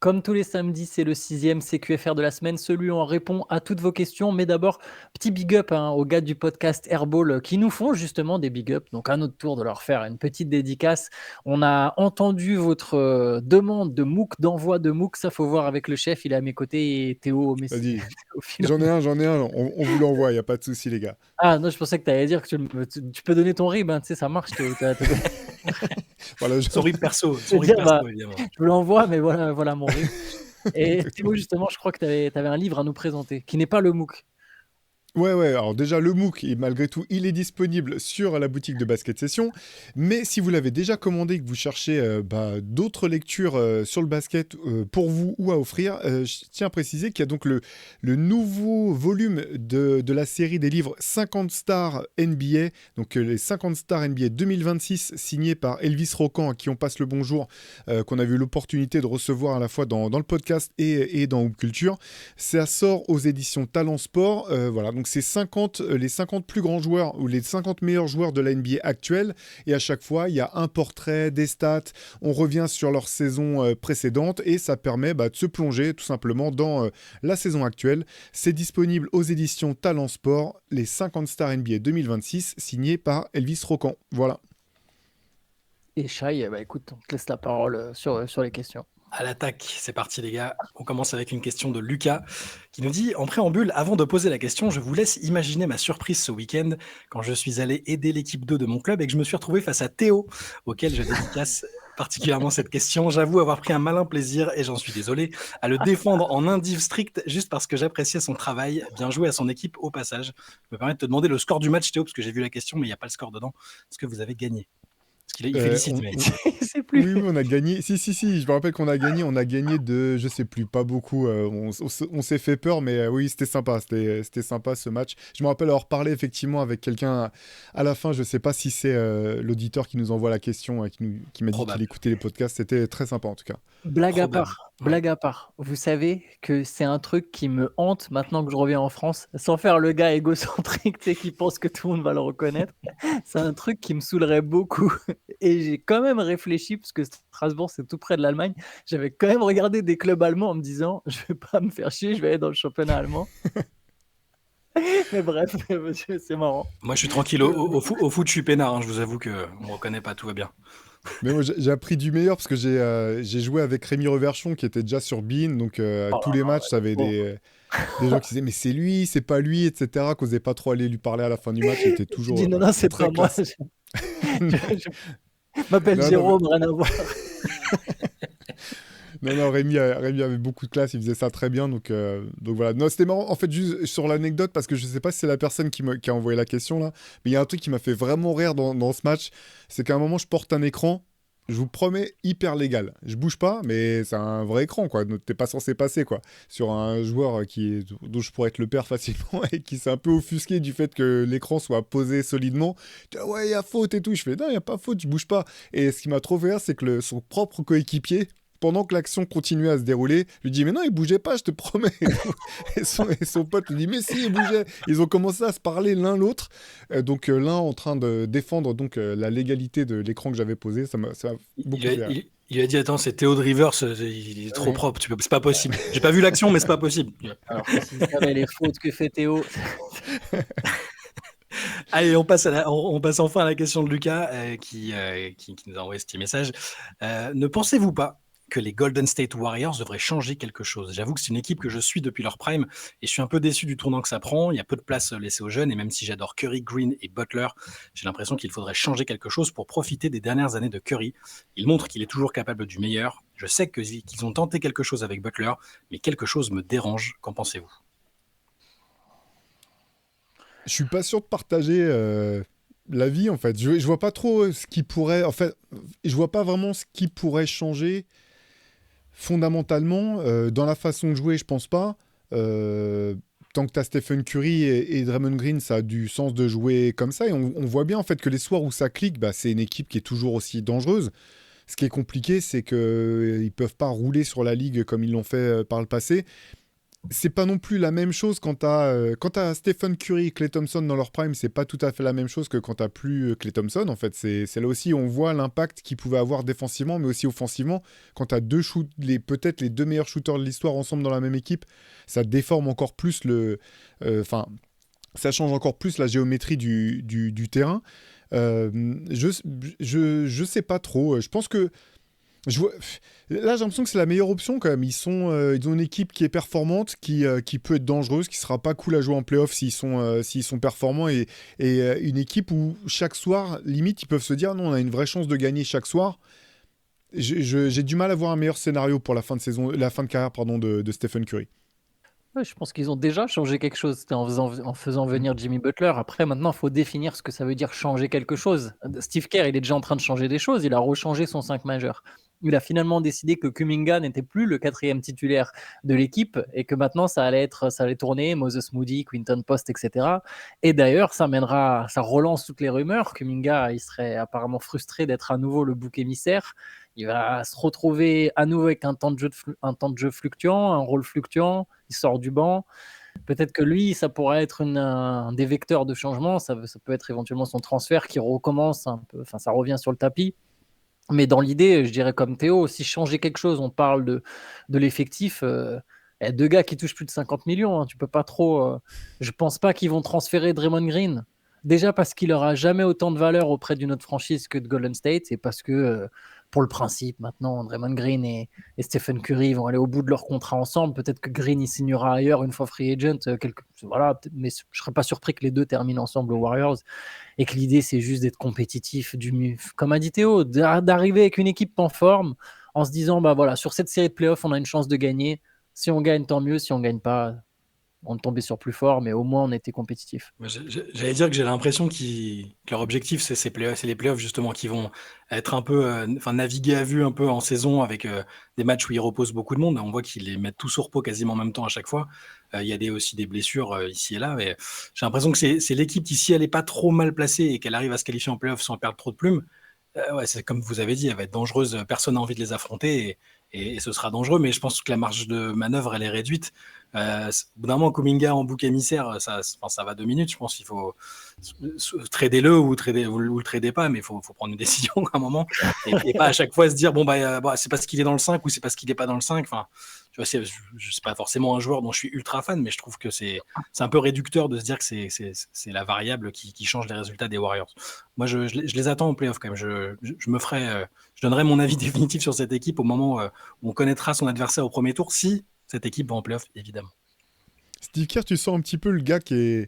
Comme tous les samedis, c'est le sixième CQFR de la semaine, celui où on répond à toutes vos questions. Mais d'abord, petit big up aux gars du podcast Airball qui nous font justement des big up. Donc à notre tour de leur faire une petite dédicace. On a entendu votre demande de MOOC, d'envoi de MOOC. Ça, faut voir avec le chef. Il est à mes côtés et Théo Messi. Vas-y, j'en ai un, on vous l'envoie, il n'y a pas de souci les gars. Ah non, je pensais que tu allais dire que tu peux donner ton RIB, hein, tu sais, ça marche. Voilà, Son RIB perso, évidemment. Je vous l'envoie, mais voilà mon RIB. Et Théo, justement, je crois que tu avais un livre à nous présenter, qui n'est pas le MOOC. Ouais, alors déjà le MOOC, malgré tout, il est disponible sur la boutique de Basket Session, mais si vous l'avez déjà commandé et que vous cherchez d'autres lectures sur le basket pour vous ou à offrir, je tiens à préciser qu'il y a donc le nouveau volume de la série des livres 50 stars NBA, donc les 50 stars NBA 2026, signés par Elvis Rocan, à qui on passe le bonjour, qu'on a eu l'opportunité de recevoir à la fois dans le podcast et dans Hoop Culture. Ça sort aux éditions Talent Sport, voilà, donc c'est les 50 plus grands joueurs ou les 50 meilleurs joueurs de la NBA actuelle. Et à chaque fois, il y a un portrait, des stats. On revient sur leur saison précédente et ça permet de se plonger tout simplement dans la saison actuelle. C'est disponible aux éditions Talent Sport, les 50 stars NBA 2026, signés par Elvis Rocan. Voilà. Et Shai, écoute, on te laisse la parole sur les questions. À l'attaque, c'est parti les gars. On commence avec une question de Lucas qui nous dit: en préambule, avant de poser la question, je vous laisse imaginer ma surprise ce week-end quand je suis allé aider l'équipe 2 de mon club et que je me suis retrouvé face à Théo, auquel je dédicace particulièrement cette question. J'avoue avoir pris un malin plaisir, et j'en suis désolé, à le défendre en indiv strict juste parce que j'appréciais son travail. Bien joué à son équipe au passage. Je me permets de te demander le score du match, Théo, parce que j'ai vu la question mais il n'y a pas le score dedans. Est-ce que vous avez gagné? Parce qu'il félicite, mais c'est plus. Oui, on a gagné. Si, je me rappelle qu'on a gagné. On a gagné de, je sais plus, pas beaucoup. On s'est fait peur, mais oui, c'était sympa. C'était sympa ce match. Je me rappelle avoir parlé effectivement avec quelqu'un à la fin. Je sais pas si c'est l'auditeur qui nous envoie la question, qui m'a dit qu'il écoutait les podcasts. C'était très sympa en tout cas. Blague à part, vous savez que c'est un truc qui me hante maintenant que je reviens en France, sans faire le gars égocentrique qui pense que tout le monde va le reconnaître. C'est un truc qui me saoulerait beaucoup. Et j'ai quand même réfléchi, parce que Strasbourg, c'est tout près de l'Allemagne. J'avais quand même regardé des clubs allemands en me disant, je vais pas me faire chier, je vais aller dans le championnat allemand. Mais bref, c'est marrant. Moi, je suis tranquille. Au foot, je suis peinard. Je vous avoue qu'on ne me reconnaît pas, tout va bien. Mais moi, j'ai appris du meilleur parce que j'ai joué avec Rémi Reverchon qui était déjà sur Bein. Donc, tous les matchs, ça avait des gens qui disaient mais c'est lui, c'est pas lui, etc. Qu'on n'osait pas trop aller lui parler à la fin du match. Il était toujours. Je dis non, c'est pas moi. Je m'appelle Jérôme, rien à voir. Non, Rémi avait beaucoup de classe, il faisait ça très bien, donc voilà. Non, c'était marrant, en fait, juste sur l'anecdote, parce que je sais pas si c'est la personne qui a envoyé la question, là, mais il y a un truc qui m'a fait vraiment rire dans ce match, c'est qu'à un moment, je porte un écran, je vous promets, hyper légal. Je bouge pas, mais c'est un vrai écran, quoi. T'es pas censé passer, quoi, sur un joueur dont je pourrais être le père facilement, et qui s'est un peu offusqué du fait que l'écran soit posé solidement. Ouais, il y a faute et tout. Je fais, non, il y a pas faute, je bouge pas. Et ce qui m'a trop fait rire, c'est que son propre coéquipier, pendant que l'action continuait à se dérouler, lui dit mais non, il bougeait pas, je te promets. Et son pote lui dit mais si, il bougeait. Ils ont commencé à se parler l'un l'autre, donc l'un en train de défendre donc la légalité de l'écran que j'avais posé. Ça m'a beaucoup fait rire. Il a dit attends, c'est Théo de Rivers, il est trop propre, c'est pas possible. J'ai pas vu l'action, mais c'est pas possible. Alors si vous savez les fautes que fait Théo. Allez, on passe enfin à la question de Lucas qui nous a envoyé ce petit message. Ne pensez-vous pas que les Golden State Warriors devraient changer quelque chose? J'avoue que c'est une équipe que je suis depuis leur prime et je suis un peu déçu du tournant que ça prend. Il y a peu de place laissée aux jeunes et même si j'adore Curry, Green et Butler, j'ai l'impression qu'il faudrait changer quelque chose pour profiter des dernières années de Curry. Il montre qu'il est toujours capable du meilleur. Je sais qu'ils ont tenté quelque chose avec Butler, mais quelque chose me dérange. Qu'en pensez-vous? Je suis pas sûr de partager l'avis, en fait. Je vois pas trop ce qui pourrait... En fait, je vois pas vraiment ce qui pourrait changer fondamentalement. Dans la façon de jouer, je pense pas. Tant que tu as Stephen Curry et Draymond Green, ça a du sens de jouer comme ça. Et on voit bien, en fait, que les soirs où ça clique, c'est une équipe qui est toujours aussi dangereuse. Ce qui est compliqué, c'est qu'ils peuvent pas rouler sur la ligue comme ils l'ont fait par le passé. c'est pas non plus la même chose quand t'as Stephen Curry et Klay Thompson dans leur prime, c'est pas tout à fait la même chose que quand t'as plus Klay Thompson. En fait, c'est là aussi on voit l'impact qu'il pouvait avoir défensivement, mais aussi offensivement. Quand t'as peut-être les deux meilleurs shooters de l'histoire ensemble dans la même équipe, ça déforme encore plus enfin, ça change encore plus la géométrie du terrain. Euh, je, je sais pas trop. Je pense que je vois- Là, j'ai l'impression que c'est la meilleure option quand même. Ils ont une équipe qui est performante, qui peut être dangereuse, qui sera pas cool à jouer en playoff s'ils sont performants et une équipe où chaque soir, limite, ils peuvent se dire non, on a une vraie chance de gagner chaque soir. J'ai du mal à voir un meilleur scénario pour la fin de saison, la fin de carrière, pardon, de Stephen Curry. Ouais, je pense qu'ils ont déjà changé quelque chose. C'était en faisant Mm. venir Jimmy Butler. Après, maintenant, il faut définir ce que ça veut dire changer quelque chose. Steve Kerr, il est déjà en train de changer des choses. Il a rechangé son 5 majeur. Il a finalement décidé que Kuminga n'était plus le quatrième titulaire de l'équipe et que maintenant, ça allait tourner Moses Moody, Quinton Post, etc. Et d'ailleurs, ça relance toutes les rumeurs. Kuminga, il serait apparemment frustré d'être à nouveau le bouc émissaire. Il va se retrouver à nouveau avec un temps de jeu fluctuant, un rôle fluctuant. Il sort du banc. Peut-être que lui, ça pourrait être un des vecteurs de changement. Ça peut être éventuellement son transfert qui recommence un peu. Enfin, ça revient sur le tapis. Mais dans l'idée, je dirais comme Théo, si changer quelque chose, on parle de l'effectif. Il y a deux gars qui touchent plus de 50 millions. Hein, tu peux pas trop. Je pense pas qu'ils vont transférer Draymond Green. Déjà parce qu'il aura jamais autant de valeur auprès d'une autre franchise que de Golden State, et parce que pour le principe, maintenant, Draymond Green et Stephen Curry vont aller au bout de leur contrat ensemble. Peut-être que Green il signera ailleurs une fois free agent. Voilà, mais je serais pas surpris que les deux terminent ensemble aux Warriors et que l'idée c'est juste d'être compétitif, comme a dit Théo, d'arriver avec une équipe en forme en se disant bah voilà, sur cette série de playoffs on a une chance de gagner. Si on gagne tant mieux, si on gagne pas on tombait sur plus fort, mais au moins on était compétitif. J'allais dire que j'ai l'impression que leur objectif, c'est les playoffs justement, qui vont être un peu, naviguer à vue un peu en saison avec des matchs où ils reposent beaucoup de monde. On voit qu'ils les mettent tous au repos quasiment en même temps à chaque fois. Il y a aussi des blessures ici et là, mais j'ai l'impression que c'est l'équipe qui, si elle est pas trop mal placée et qu'elle arrive à se qualifier en playoffs sans perdre trop de plumes, ouais, c'est comme vous avez dit, elle va être dangereuse. Personne n'a envie de les affronter et ce sera dangereux. Mais je pense que la marge de manœuvre, elle est réduite. Au bout d'un moment, Kuminga en bouc émissaire, ça va 2 minutes. Je pense qu'il faut trader-le ou le trader pas, mais il faut prendre une décision à un moment et pas à chaque fois se dire bon bah c'est parce qu'il est dans le 5 ou c'est parce qu'il est pas dans le 5. Enfin, tu vois, je suis pas forcément un joueur dont je suis ultra fan, mais je trouve que c'est un peu réducteur de se dire que c'est la variable qui change les résultats des Warriors. Moi, je les attends en playoff quand même. Je donnerai mon avis définitif sur cette équipe au moment où on connaîtra son adversaire au premier tour, si cette équipe va en playoff, évidemment. Steve Kerr, tu sens un petit peu le gars qui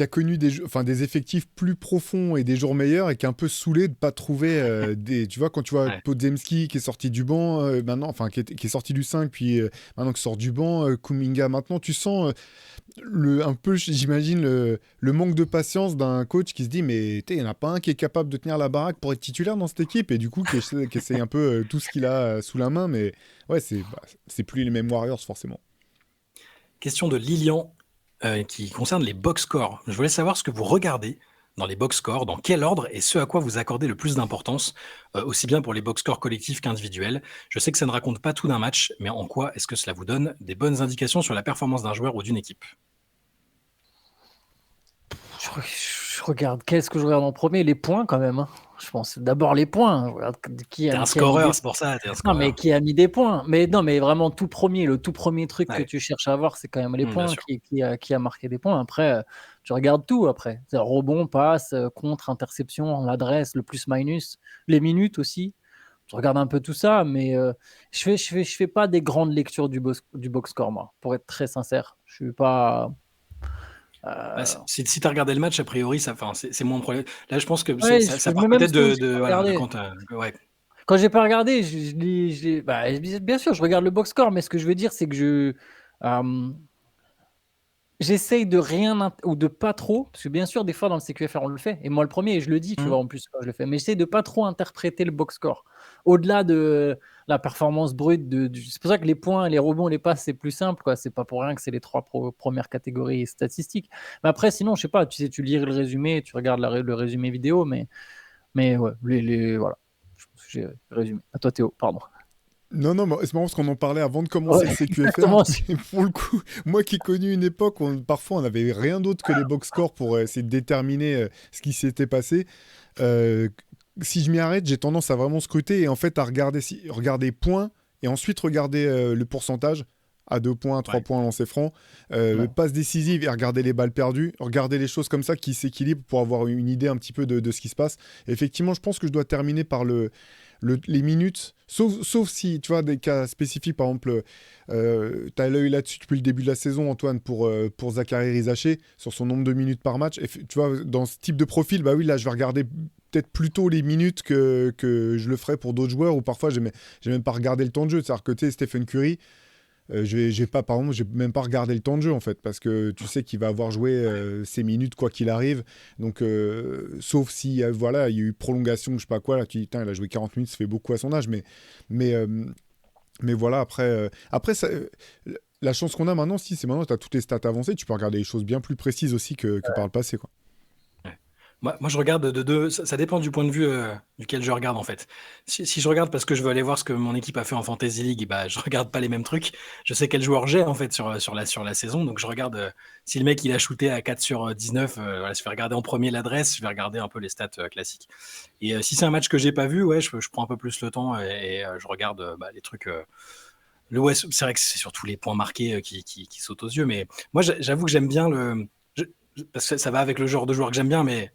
a connu des effectifs plus profonds et des jours meilleurs et qui est un peu saoulé de pas trouver tu vois, quand tu vois Ouais. Podziemski qui est sorti du banc maintenant, enfin qui est sorti du 5 puis maintenant qui sort du banc, Kuminga maintenant, tu sens un peu, j'imagine, le manque de patience d'un coach qui se dit mais il n'y en a pas un qui est capable de tenir la baraque pour être titulaire dans cette équipe et du coup qui essaye un peu tout ce qu'il a sous la main, mais ouais, c'est plus les mêmes Warriors forcément. Question de Lilian qui concerne les box scores. Je voulais savoir ce que vous regardez dans les box scores, dans quel ordre et ce à quoi vous accordez le plus d'importance, aussi bien pour les box scores collectifs qu'individuels. Je sais que ça ne raconte pas tout d'un match, mais en quoi est-ce que cela vous donne des bonnes indications sur la performance d'un joueur ou d'une équipe? Je regarde, qu'est-ce que je regarde en premier? Les points quand même. Hein. Je pense d'abord les points. Je regarde T'es un qui a mis scoreur, des... c'est pour ça, t'es un Non, mais scoreur. qui a mis des points. Mais non, mais vraiment tout premier, le tout premier truc que Ouais, tu cherches à avoir, c'est quand même les bien points sûr. qui a marqué des points. Après, tu regardes tout après. C'est rebond, passe, contre, interception, l'adresse, le plus-minus, les minutes aussi. Je regarde un peu tout ça, mais je fais pas des grandes lectures du box score, moi, pour être très sincère. Je suis pas. Bah, euh, si tu as regardé le match, a priori, c'est moins problématique. Là, je pense que Ouais, ça part mais même peut-être si j'ai de, pas voilà, de regardé. quand ouais. Quand j'ai pas regardé, bah, bien sûr, je regarde le box score, mais ce que je veux dire, c'est que euh, j'essaye de rien ou de pas trop, parce que bien sûr, des fois dans le CQFR on le fait, et moi le premier, et je le dis, tu Mmh. vois, en plus quand je le fais, mais j'essaie de pas trop interpréter le box score. Au-delà de la performance brute, c'est pour ça que les points, les rebonds, les passes, c'est plus simple, quoi. C'est pas pour rien que c'est les trois premières catégories statistiques. Mais après, sinon, je sais pas, tu sais, tu lis le résumé, tu regardes le résumé vidéo, mais ouais, voilà. Je pense que j'ai résumé. À toi, Théo, pardon. Non, non, mais c'est marrant parce qu'on en parlait avant de commencer Ouais, le CQFR. exactement. Et pour le coup, moi qui ai connu une époque où parfois on n'avait rien d'autre que les box scores pour essayer de déterminer ce qui s'était passé, euh, si je m'y arrête, j'ai tendance à vraiment scruter et en fait à regarder, regarder points et ensuite regarder le pourcentage à 2 points, 3 Ouais. points lancé franc, Ouais. passe décisive et regarder les balles perdues, regarder les choses comme ça qui s'équilibrent pour avoir une idée un petit peu de ce qui se passe. Et effectivement, je pense que je dois terminer par les minutes, sauf si, tu vois, des cas spécifiques, par exemple, tu as l'œil là-dessus depuis le début de la saison, Antoine, pour Zachary Rizaché, sur son nombre de minutes par match. Et tu vois, dans ce type de profil, bah oui, là, je vais regarder peut-être plutôt les minutes que je le ferais pour d'autres joueurs, ou parfois, j'ai même pas regardé le temps de jeu. C'est-à-dire que, tu sais, Stephen Curry, j'ai pas, par exemple, j'ai même pas regardé le temps de jeu en fait, parce que tu sais qu'il va avoir joué ses minutes quoi qu'il arrive. Donc, sauf si voilà, il y a eu prolongation, je sais pas quoi, là tu dis, putain, il a joué 40 minutes, ça fait beaucoup à son âge, mais, euh, mais voilà, après ça, la chance qu'on a maintenant, si c'est maintenant, tu as toutes les stats avancées, tu peux regarder des choses bien plus précises aussi que par le passé, quoi. Ouais. Moi, je regarde de deux. Ça dépend du point de vue duquel je regarde en fait. Si je regarde parce que je veux aller voir ce que mon équipe a fait en Fantasy League, bah, je regarde pas les mêmes trucs. Je sais quel joueur j'ai en fait sur la saison. Donc je regarde si le mec il a shooté à 4 sur 19. Voilà, je vais regarder en premier l'adresse, je vais regarder un peu les stats classiques. Et si c'est un match que j'ai pas vu, ouais, je prends un peu plus le temps et je regarde bah, les trucs. Le West, c'est vrai que c'est surtout les points marqués qui sautent aux yeux. Mais moi, j'avoue que j'aime bien parce que ça va avec le genre de joueur que j'aime bien, mais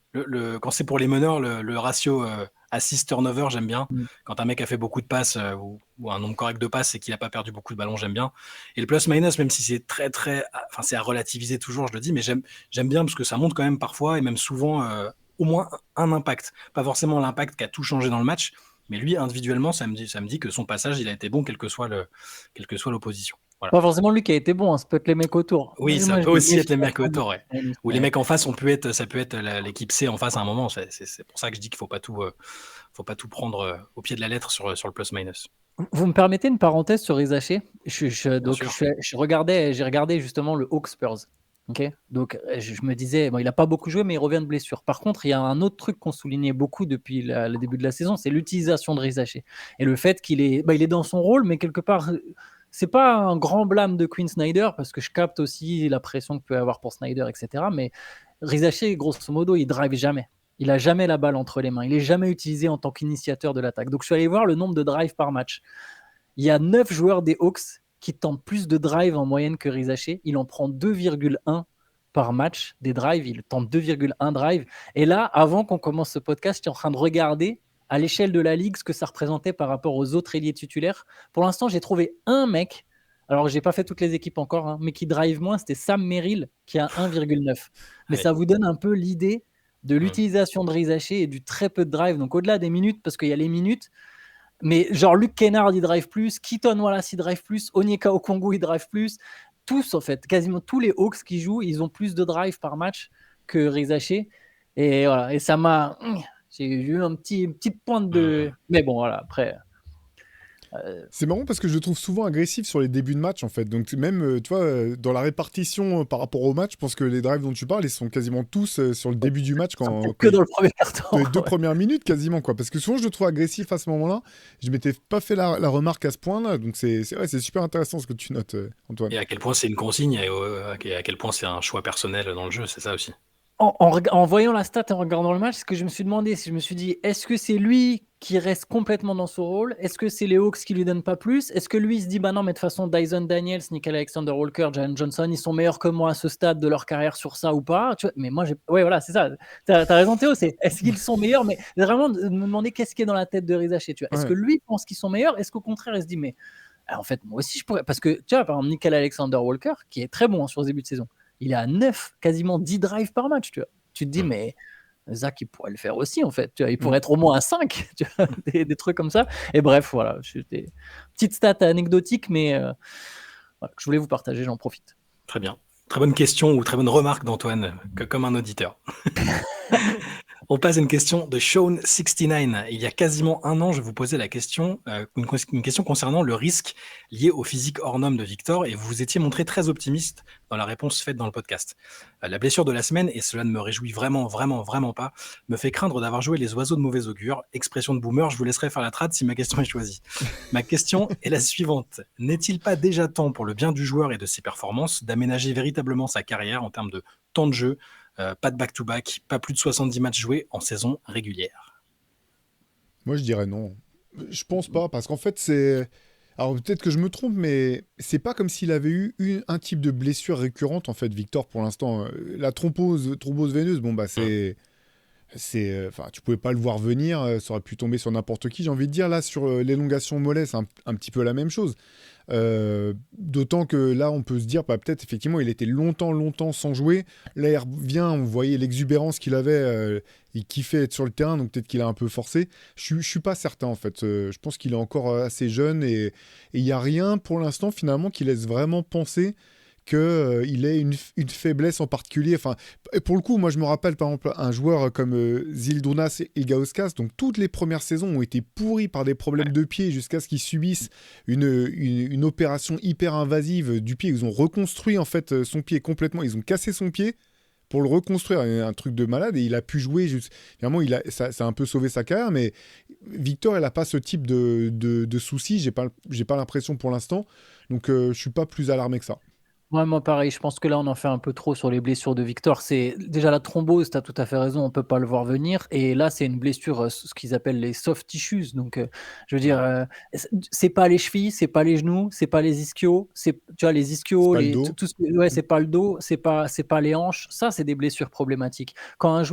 quand c'est pour les meneurs, le ratio assist-turnover, j'aime bien. Mm. Quand un mec a fait beaucoup de passes ou un nombre correct de passes et qu'il n'a pas perdu beaucoup de ballons, j'aime bien. Et le plus-minus, même si c'est enfin, c'est à relativiser toujours, je le dis, mais j'aime bien parce que ça montre quand même parfois et même souvent au moins un impact. Pas forcément l'impact qui a tout changé dans le match, mais lui, individuellement, ça me dit que son passage, il a été bon, quelle que soit l'opposition. Voilà. Pas forcément lui qui a été bon, hein, ça peut être les mecs autour. Oui, ça Moi, peut je me aussi être méfie les mecs vachement autour, ouais. du Ou les mais mecs en face, ça peut être l'équipe C en face à un moment. C'est pour ça que je dis qu'il faut pas tout prendre au pied de la lettre sur le plus-minus. vous me permettez une parenthèse sur Rizaché? Bien sûr. J'ai regardé justement le Hawks Spurs. Ok, donc je me disais, bon, il n'a pas beaucoup joué, mais il revient de blessure. Par contre, il y a un autre truc qu'on soulignait beaucoup depuis le début de la saison, c'est l'utilisation de Rizaché. Et le fait qu'il est, il est dans son rôle, mais quelque part, c'est pas un grand blâme de Quinn Snyder, parce que je capte aussi la pression qu'il peut avoir pour Snyder, etc. Mais Rizaché, grosso modo, il drive jamais. Il a jamais la balle entre les mains. Il est jamais utilisé en tant qu'initiateur de l'attaque. Donc je suis allé voir le nombre de drives par match. Il y a 9 joueurs des Hawks qui tentent plus de drives en moyenne que Rizaché. Il en prend 2,1 par match des drives. Il tente 2,1 drives. Et là, avant qu'on commence ce podcast, j'étais en train de regarder à l'échelle de la ligue ce que ça représentait par rapport aux autres ailiers titulaires. Pour l'instant, j'ai trouvé un mec, alors j'ai pas fait toutes les équipes encore, hein, mais qui drive moins, c'était Sam Merrill qui a 1,9. Mais Allez. ça vous donne un peu l'idée de l'utilisation de Rizaché et du très peu de drive. Donc au-delà des minutes, parce qu'il y a les minutes, mais genre Luke Kennard il drive plus, Keaton Wallace il drive plus, Onyeka Okongwu il drive plus, tous en fait, quasiment tous les Hawks qui jouent, ils ont plus de drive par match que Rizaché. Et voilà, et ça m'a, j'ai eu une petite pointe de, mais bon voilà, après. C'est marrant parce que je le trouve souvent agressif sur les débuts de match en fait. Donc même, tu vois, dans la répartition par rapport au match, je pense que les drives dont tu parles, ils sont quasiment tous sur le début du match Que dans le premier carton. les 2 premières minutes quasiment quoi. Parce que souvent je le trouve agressif à ce moment-là. Je m'étais pas fait la remarque à ce point-là. Donc c'est super intéressant ce que tu notes, Antoine. Et à quel point c'est une consigne et à quel point c'est un choix personnel dans le jeu, c'est ça aussi. En voyant la stat et en regardant le match, ce que je me suis demandé, je me suis dit, est-ce que c'est lui qui reste complètement dans son rôle? Est-ce que c'est les Hawks qui lui donnent pas plus? Est-ce que lui il se dit, bah non, mais de toute façon, Dyson Daniels, Nickel Alexander-Walker, Jalen Johnson, ils sont meilleurs que moi à ce stade de leur carrière sur ça ou pas? Tu vois, mais moi, ouais, voilà, c'est ça. T'as raison, Théo, c'est est-ce qu'ils sont meilleurs? Mais vraiment, de me demander qu'est-ce qui est dans la tête de Rizaché, tu vois. Est-ce que lui pense qu'ils sont meilleurs? Est-ce qu'au contraire, il se dit, mais en fait, moi aussi, je pourrais. Parce que, tu vois, par exemple, Nickel Alexander-Walker, qui est très bon sur ce début de saison, il est à 9, quasiment 10 drives par match, tu vois. Tu te dis, mais Zach, il pourrait le faire aussi, en fait. Tu vois, il pourrait être au moins à 5, tu vois, des trucs comme ça. Et bref, voilà. Petite stat anecdotique, mais voilà, je voulais vous partager, j'en profite. Très bien. Très bonne question ou très bonne remarque d'Antoine, comme un auditeur. On passe à une question de Sean69. Il y a quasiment un an, je vous posais la question, une question concernant le risque lié au physique hors norme de Victor, et vous vous étiez montré très optimiste dans la réponse faite dans le podcast. La blessure de la semaine, et cela ne me réjouit vraiment pas, me fait craindre d'avoir joué les oiseaux de mauvais augure. Expression de boomer, je vous laisserai faire la trad si ma question est choisie. Ma question est la suivante. N'est-il pas déjà temps pour le bien du joueur et de ses performances d'aménager véritablement sa carrière en termes de temps de jeu, pas de back-to-back, pas plus de 70 matchs joués en saison régulière? Moi, je dirais non. Je pense pas, parce qu'en fait, c'est... Alors peut-être que je me trompe, mais c'est pas comme s'il avait eu un type de blessure récurrente, en fait, Victor, pour l'instant. La thrombose veineuse, bon, bah enfin, tu pouvais pas le voir venir, ça aurait pu tomber sur n'importe qui. J'ai envie de dire, là, sur l'élongation mollet, c'est un petit peu la même chose. D'autant que là, on peut se dire, bah, peut-être, effectivement, il était longtemps sans jouer. Là, il revient, on voyait l'exubérance qu'il avait, il kiffait être sur le terrain, donc peut-être qu'il a un peu forcé. Je suis pas certain, en fait. Je pense qu'il est encore assez jeune et il n'y a rien, pour l'instant, finalement, qui laisse vraiment penser qu'il ait une faiblesse en particulier. Enfin, pour le coup, moi je me rappelle par exemple un joueur comme Zildrunas Ilgauskas, donc toutes les premières saisons ont été pourries par des problèmes de pied jusqu'à ce qu'ils subissent une opération hyper invasive du pied. Ils ont reconstruit en fait son pied complètement, ils ont cassé son pied pour le reconstruire, un truc de malade, et il a pu jouer Finalement, ça a un peu sauvé sa carrière, mais Victor, elle n'a pas ce type de soucis, j'ai pas l'impression pour l'instant, donc je suis pas plus alarmé que ça. Ouais, moi pareil, je pense que là on en fait un peu trop sur les blessures de Victor. C'est déjà la thrombose, tu as tout à fait raison, on peut pas le voir venir. Et là, c'est une blessure, ce qu'ils appellent les soft tissues. Donc, je veux dire, c'est pas les chevilles, c'est pas les genoux, c'est pas les ischios, tu vois, les C'est ischios, pas le dos. ouais, c'est pas le dos, c'est pas les hanches. Ça, c'est des blessures problématiques. Quand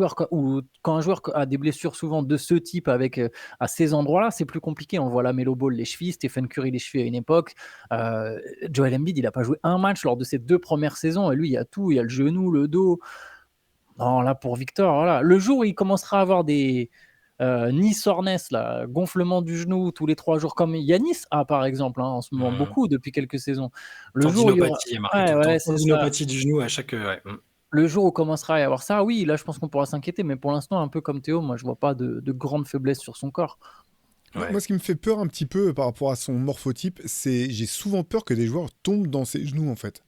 quand un joueur a des blessures souvent de ce type à ces endroits-là, c'est plus compliqué. On voit la Melo Ball, les chevilles, Stephen Curry, les chevilles à une époque. Joel Embiid, il n'a pas joué un match lors de ses 2 premières saisons, et lui, il y a tout, il y a le genou, le dos. Non, là, pour Victor, voilà. Le jour où il commencera à avoir des Nice-Ornès, là, gonflement du genou tous les 3 jours, comme Yanis a, par exemple, hein, en ce moment, beaucoup depuis quelques saisons. Le jour où il y aura... Tendinopathie, il est marqué Ouais, tout le temps. ouais, c'est ça. Tendinopathie du genou à chaque... Le jour où commencera à y avoir ça, oui, là, je pense qu'on pourra s'inquiéter, mais pour l'instant, un peu comme Théo, moi, je vois pas de grande faiblesse sur son corps. Ouais. Moi, ce qui me fait peur un petit peu par rapport à son morphotype, c'est j'ai souvent peur que des joueurs tombent dans ses genoux, en fait.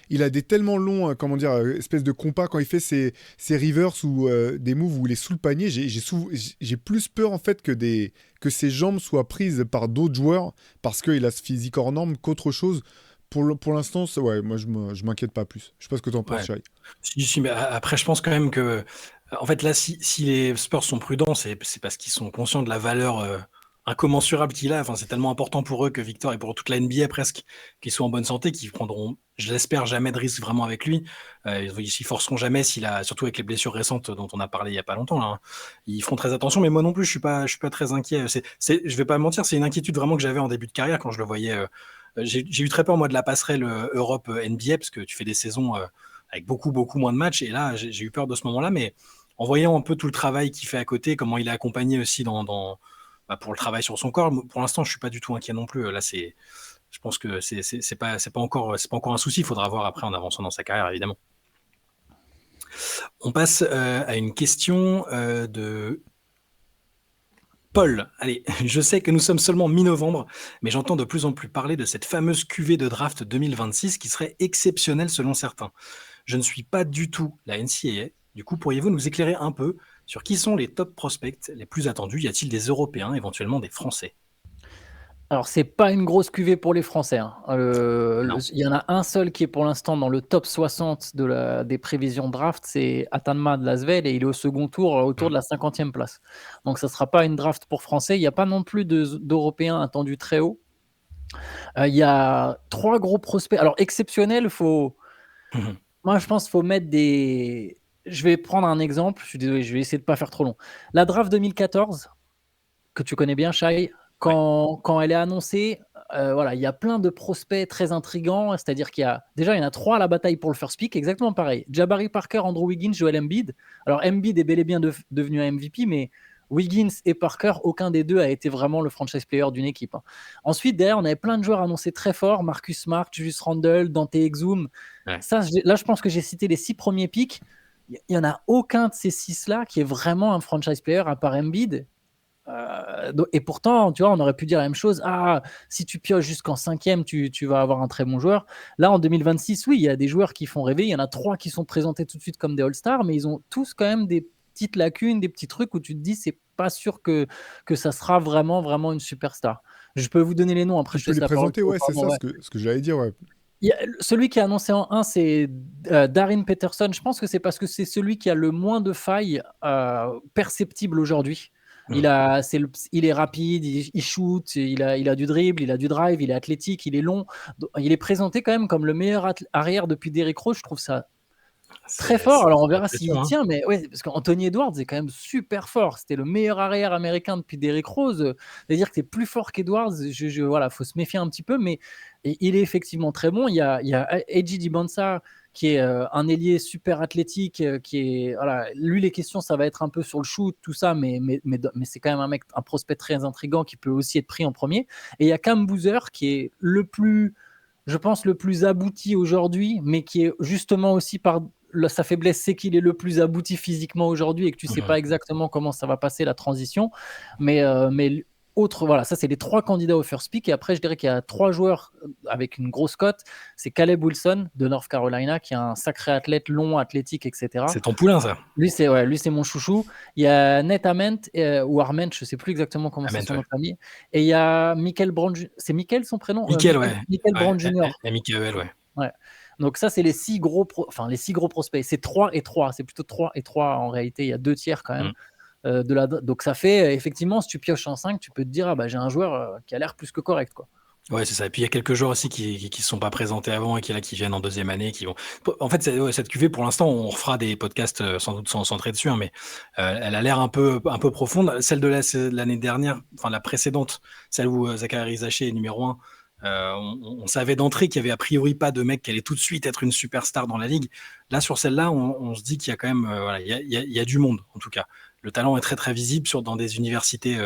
Il a des tellement longs, comment dire, espèce de compas quand il fait ses reverse ou des moves où il est sous le panier. J'ai plus peur en fait que ses jambes soient prises par d'autres joueurs parce qu'il a ce physique hors norme qu'autre chose. Pour l'instant, ouais, moi je m'inquiète pas plus. Je sais pas ce que t'en penses, Shai. Si, mais après, je pense quand même que, en fait, là, si les Spurs sont prudents, c'est parce qu'ils sont conscients de la valeur incommensurable qu'il a. Enfin, c'est tellement important pour eux que Victor et pour toute la NBA presque, qu'ils soient en bonne santé, qu'ils prendront, je l'espère, jamais de risque vraiment avec lui. Ils s'y forceront jamais surtout avec les blessures récentes dont on a parlé il y a pas longtemps, là, hein. Ils feront très attention, mais moi non plus, je suis pas très inquiet. Je vais pas mentir, c'est une inquiétude vraiment que j'avais en début de carrière quand je le voyais. J'ai eu très peur, moi, de la passerelle Europe NBA, parce que tu fais des saisons avec beaucoup moins de matchs, et là, j'ai eu peur de ce moment-là, mais en voyant un peu tout le travail qu'il fait à côté, comment il est accompagné aussi pour le travail sur son corps, pour l'instant, je suis pas du tout inquiet non plus. Là, je pense que c'est pas encore un souci. Il faudra voir après en avançant dans sa carrière, évidemment. On passe à une question de Paul. Allez, je sais que nous sommes seulement mi-novembre, mais j'entends de plus en plus parler de cette fameuse cuvée de draft 2026 qui serait exceptionnelle selon certains. Je ne suis pas du tout la NCAA. Du coup, pourriez-vous nous éclairer un peu sur qui sont les top prospects les plus attendus? Y a-t-il des Européens, éventuellement des Français? Alors, c'est pas une grosse cuvée pour les Français, hein. Non. Il y en a un seul qui est pour l'instant dans le top 60 des prévisions draft, c'est Atanma de Lasvel, et il est au second tour autour de la 50e place. Donc, ça sera pas une draft pour Français. Il n'y a pas non plus d'Européens attendus très haut. Il y a 3 gros prospects. Alors, exceptionnel, moi, je pense qu'il faut mettre des... Je vais prendre un exemple. Je suis désolé, je vais essayer de pas faire trop long. La draft 2014, que tu connais bien, Shai, quand elle est annoncée, voilà, il y a plein de prospects très intrigants. C'est-à-dire il y en a 3 à la bataille pour le first pick, exactement pareil. Jabari Parker, Andrew Wiggins, Joel Embiid. Alors Embiid est bel et bien devenu un MVP, mais Wiggins et Parker, aucun des deux a été vraiment le franchise player d'une équipe, hein. Ensuite, derrière, on avait plein de joueurs annoncés très forts: Marcus Smart, Julius Randle, Dante Exum. Ouais. Ça, là, je pense que j'ai cité les 6 premiers picks. il y en a aucun de ces 6-là qui est vraiment un franchise player à part Embiid. Et pourtant, tu vois, on aurait pu dire la même chose. Ah, si tu pioches jusqu'en 5e, tu vas avoir un très bon joueur. Là, en 2026, oui, il y a des joueurs qui font rêver. Il y en a 3 qui sont présentés tout de suite comme des All-Stars, mais ils ont tous quand même des petites lacunes, des petits trucs où tu te dis, c'est pas sûr que ça sera vraiment, vraiment une superstar. Je peux vous donner les noms, après Tu je te peux laisse les la parole. présenter, ouais, c'est ça, Ouais. ce que j'allais dire, ouais. Celui qui est annoncé en 1, c'est Darin Peterson. Je pense que c'est parce que c'est celui qui a le moins de failles perceptibles aujourd'hui. Il est rapide, il shoot, il a du dribble, il a du drive, il est athlétique, il est long. Il est présenté quand même comme le meilleur arrière depuis Derrick Rose. Je trouve ça très fort. Alors on C'est la verra pression, s'il hein. tient, mais ouais, parce qu'Anthony Edwards est quand même super fort. C'était le meilleur arrière américain depuis Derrick Rose. C'est-à-dire que c'est plus fort qu'Edwards. Voilà, faut se méfier un petit peu, mais il est effectivement très bon. Il y a Eji Dibansa qui est un ailier super athlétique, qui est voilà, lui les questions ça va être un peu sur le shoot, tout ça, mais c'est quand même un prospect très intriguant qui peut aussi être pris en premier. Et il y a Cam Boozer qui est je pense, le plus abouti aujourd'hui, mais qui est justement aussi par sa faiblesse, c'est qu'il est le plus abouti physiquement aujourd'hui et que tu ne sais pas exactement comment ça va passer la transition. Mais voilà, ça c'est les 3 candidats au first pick. Et après, je dirais qu'il y a 3 joueurs avec une grosse cote. C'est Caleb Wilson de North Carolina, qui est un sacré athlète, long, athlétique, etc. C'est ton poulain, ça. Lui, c'est mon chouchou. Il y a Nate Ament, ou Arment, je ne sais plus exactement comment c'est son nom de famille. Et il y a Michael Brown. C'est Michael son prénom? Michael, ouais. Michael Brown Jr. Michael, ouais. Ouais. Donc ça, c'est les 6 gros, les 6 gros prospects. C'est 3 et 3. C'est plutôt 3 et 3 en réalité. Il y a 2 tiers quand même. Donc ça fait, effectivement, si tu pioches en 5, tu peux te dire, ah bah j'ai un joueur qui a l'air plus que correct, quoi. Ouais, c'est ça. Et puis il y a quelques joueurs aussi qui ne sont pas présentés avant et qui viennent en deuxième année, qui vont. En fait, cette QV, pour l'instant, on refera des podcasts sans doute sans centrer dessus, hein, mais elle a l'air un peu profonde. Celle de l'année dernière, enfin la précédente, celle où Zachary Zaché est numéro 1. On savait d'entrée qu'il y avait a priori pas de mec qui allait tout de suite être une superstar dans la ligue. Là, sur celle-là, on se dit qu'il y a quand même, voilà, il y a du monde en tout cas. Le talent est très très visible dans des universités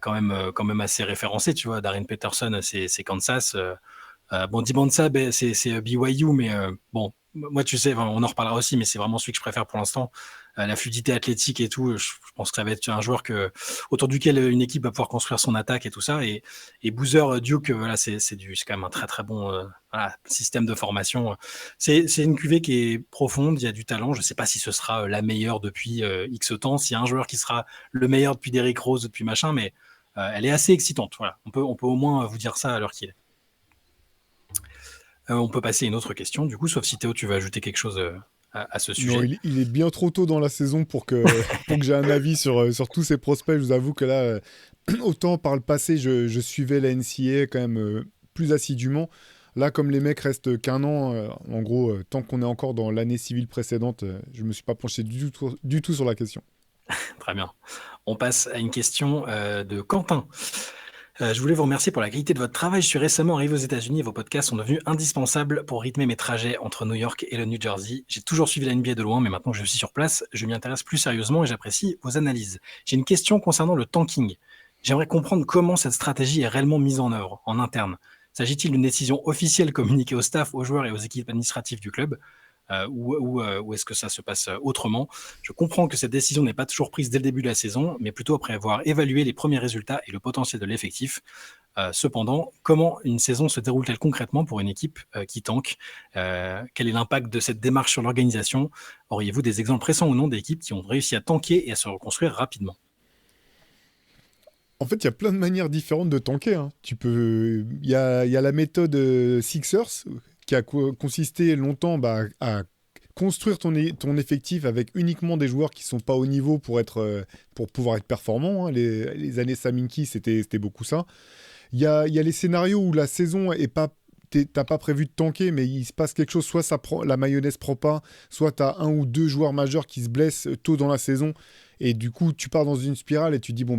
quand même assez référencées. Tu vois, Darin Peterson, c'est Kansas. Bon, Dibansa, c'est BYU, mais bon, moi, tu sais, on en reparlera aussi, mais c'est vraiment celui que je préfère pour l'instant. La fluidité athlétique et tout, je pense que ça va être un joueur autour duquel une équipe va pouvoir construire son attaque et tout ça. Et Boozer, Duke, voilà, c'est quand même un très très bon système de formation. C'est une QV qui est profonde, il y a du talent. Je ne sais pas si ce sera la meilleure depuis X temps, s'il y a un joueur qui sera le meilleur depuis Derrick Rose, depuis machin, mais elle est assez excitante. Voilà. On peut au moins vous dire ça à l'heure qu'il est. On peut passer à une autre question, du coup, sauf si Théo, tu veux ajouter quelque chose à ce sujet. Non, il est bien trop tôt dans la saison pour que j'ai un avis sur tous ces prospects. Je vous avoue que là, autant par le passé, je suivais la NCAA quand même plus assidûment. Là, comme les mecs restent qu'un an, en gros, tant qu'on est encore dans l'année civile précédente, je ne me suis pas penché du tout sur la question. Très bien. On passe à une question de Quentin. Je voulais vous remercier pour la qualité de votre travail. Je suis récemment arrivé aux États-Unis et vos podcasts sont devenus indispensables pour rythmer mes trajets entre New York et le New Jersey. J'ai toujours suivi la NBA de loin, mais maintenant que je suis sur place, je m'y intéresse plus sérieusement et j'apprécie vos analyses. J'ai une question concernant le tanking. J'aimerais comprendre comment cette stratégie est réellement mise en œuvre, en interne. S'agit-il d'une décision officielle communiquée au staff, aux joueurs et aux équipes administratives du club ? Ou est-ce que ça se passe autrement ? Je comprends que cette décision n'est pas toujours prise dès le début de la saison, mais plutôt après avoir évalué les premiers résultats et le potentiel de l'effectif. Cependant, comment une saison se déroule-t-elle concrètement pour une équipe qui tank ? Quel est l'impact de cette démarche sur l'organisation ? Auriez-vous des exemples récents ou non d'équipes qui ont réussi à tanker et à se reconstruire rapidement ? En fait, il y a plein de manières différentes de tanker. Hein. Il y a la méthode Sixers qui a consisté longtemps à construire ton effectif avec uniquement des joueurs qui ne sont pas au niveau pour pouvoir être performants. Hein. Les années Saminki, c'était beaucoup ça. Il y a les scénarios où la saison est pas... T'as pas prévu de tanker, mais il se passe quelque chose, soit la mayonnaise prend pas, soit tu as 1 ou 2 joueurs majeurs qui se blessent tôt dans la saison, et du coup, tu pars dans une spirale et tu dis, bon,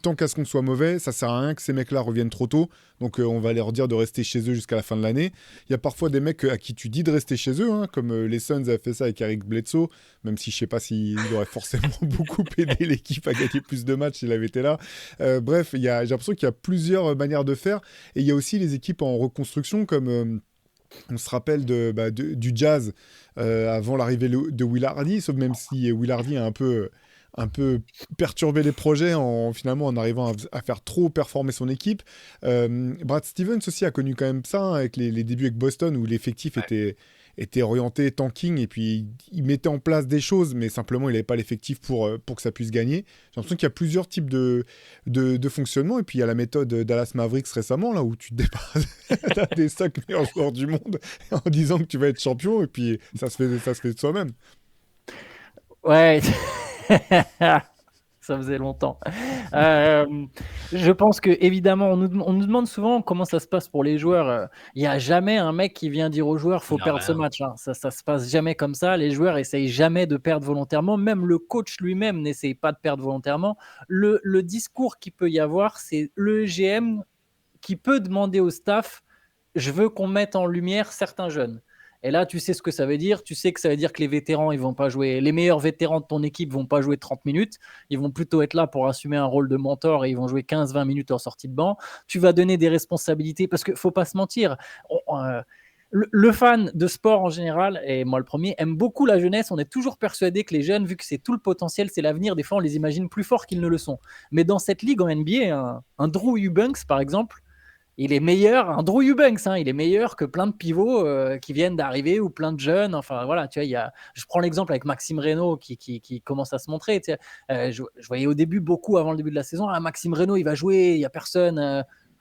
tant qu'à ce qu'on soit mauvais, ça sert à rien que ces mecs-là reviennent trop tôt. Donc on va leur dire de rester chez eux jusqu'à la fin de l'année. Il y a parfois des mecs à qui tu dis de rester chez eux, hein, comme les Suns avaient fait ça avec Eric Bledsoe, même si je sais pas s'il aurait forcément beaucoup aidé l'équipe à gagner plus de matchs s'il avait été là. Bref, j'ai l'impression qu'il y a plusieurs manières de faire. Et il y a aussi les équipes en reconstruction, comme On se rappelle du Jazz avant l'arrivée de Will Hardy, sauf même si Will Hardy a un peu perturbé les projets finalement en arrivant à faire trop performer son équipe. Brad Stevens aussi a connu quand même ça, hein, avec les débuts avec Boston où l'effectif était orienté tanking et puis il mettait en place des choses, mais simplement il n'avait pas l'effectif pour que ça puisse gagner. J'ai l'impression qu'il y a plusieurs types de fonctionnement, et puis il y a la méthode Dallas Mavericks récemment, là où tu te débarrasses des 5 meilleurs joueurs du monde en disant que tu vas être champion, et puis ça se fait de soi-même. Ouais, ça faisait longtemps. Je pense que évidemment, on nous demande souvent comment ça se passe pour les joueurs. Il n'y a jamais un mec qui vient dire aux joueurs faut Non, perdre ce rien. match, hein. Ça se passe jamais comme ça. Les joueurs essayent jamais de perdre volontairement. Même le coach lui-même n'essaye pas de perdre volontairement. Le discours qu'il peut y avoir, c'est le GM qui peut demander au staff je veux qu'on mette en lumière certains jeunes. Et là, tu sais ce que ça veut dire. Tu sais que ça veut dire que les vétérans, ils vont pas jouer. Les meilleurs vétérans de ton équipe vont pas jouer 30 minutes. Ils vont plutôt être là pour assumer un rôle de mentor et ils vont jouer 15-20 minutes en sortie de banc. Tu vas donner des responsabilités parce qu'il faut pas se mentir. Le fan de sport en général, et moi le premier, aime beaucoup la jeunesse. On est toujours persuadé que les jeunes, vu que c'est tout le potentiel, c'est l'avenir, des fois on les imagine plus forts qu'ils ne le sont. Mais dans cette ligue en NBA, un Drew Eubanks, par exemple, il est meilleur, un Drew Eubanks, hein, il est meilleur que plein de pivots qui viennent d'arriver ou plein de jeunes. Enfin voilà, tu vois, je prends l'exemple avec Maxime Reynaud qui commence à se montrer. Tu sais, je voyais au début, beaucoup avant le début de la saison, Maxime Reynaud, il va jouer, il n'y a personne.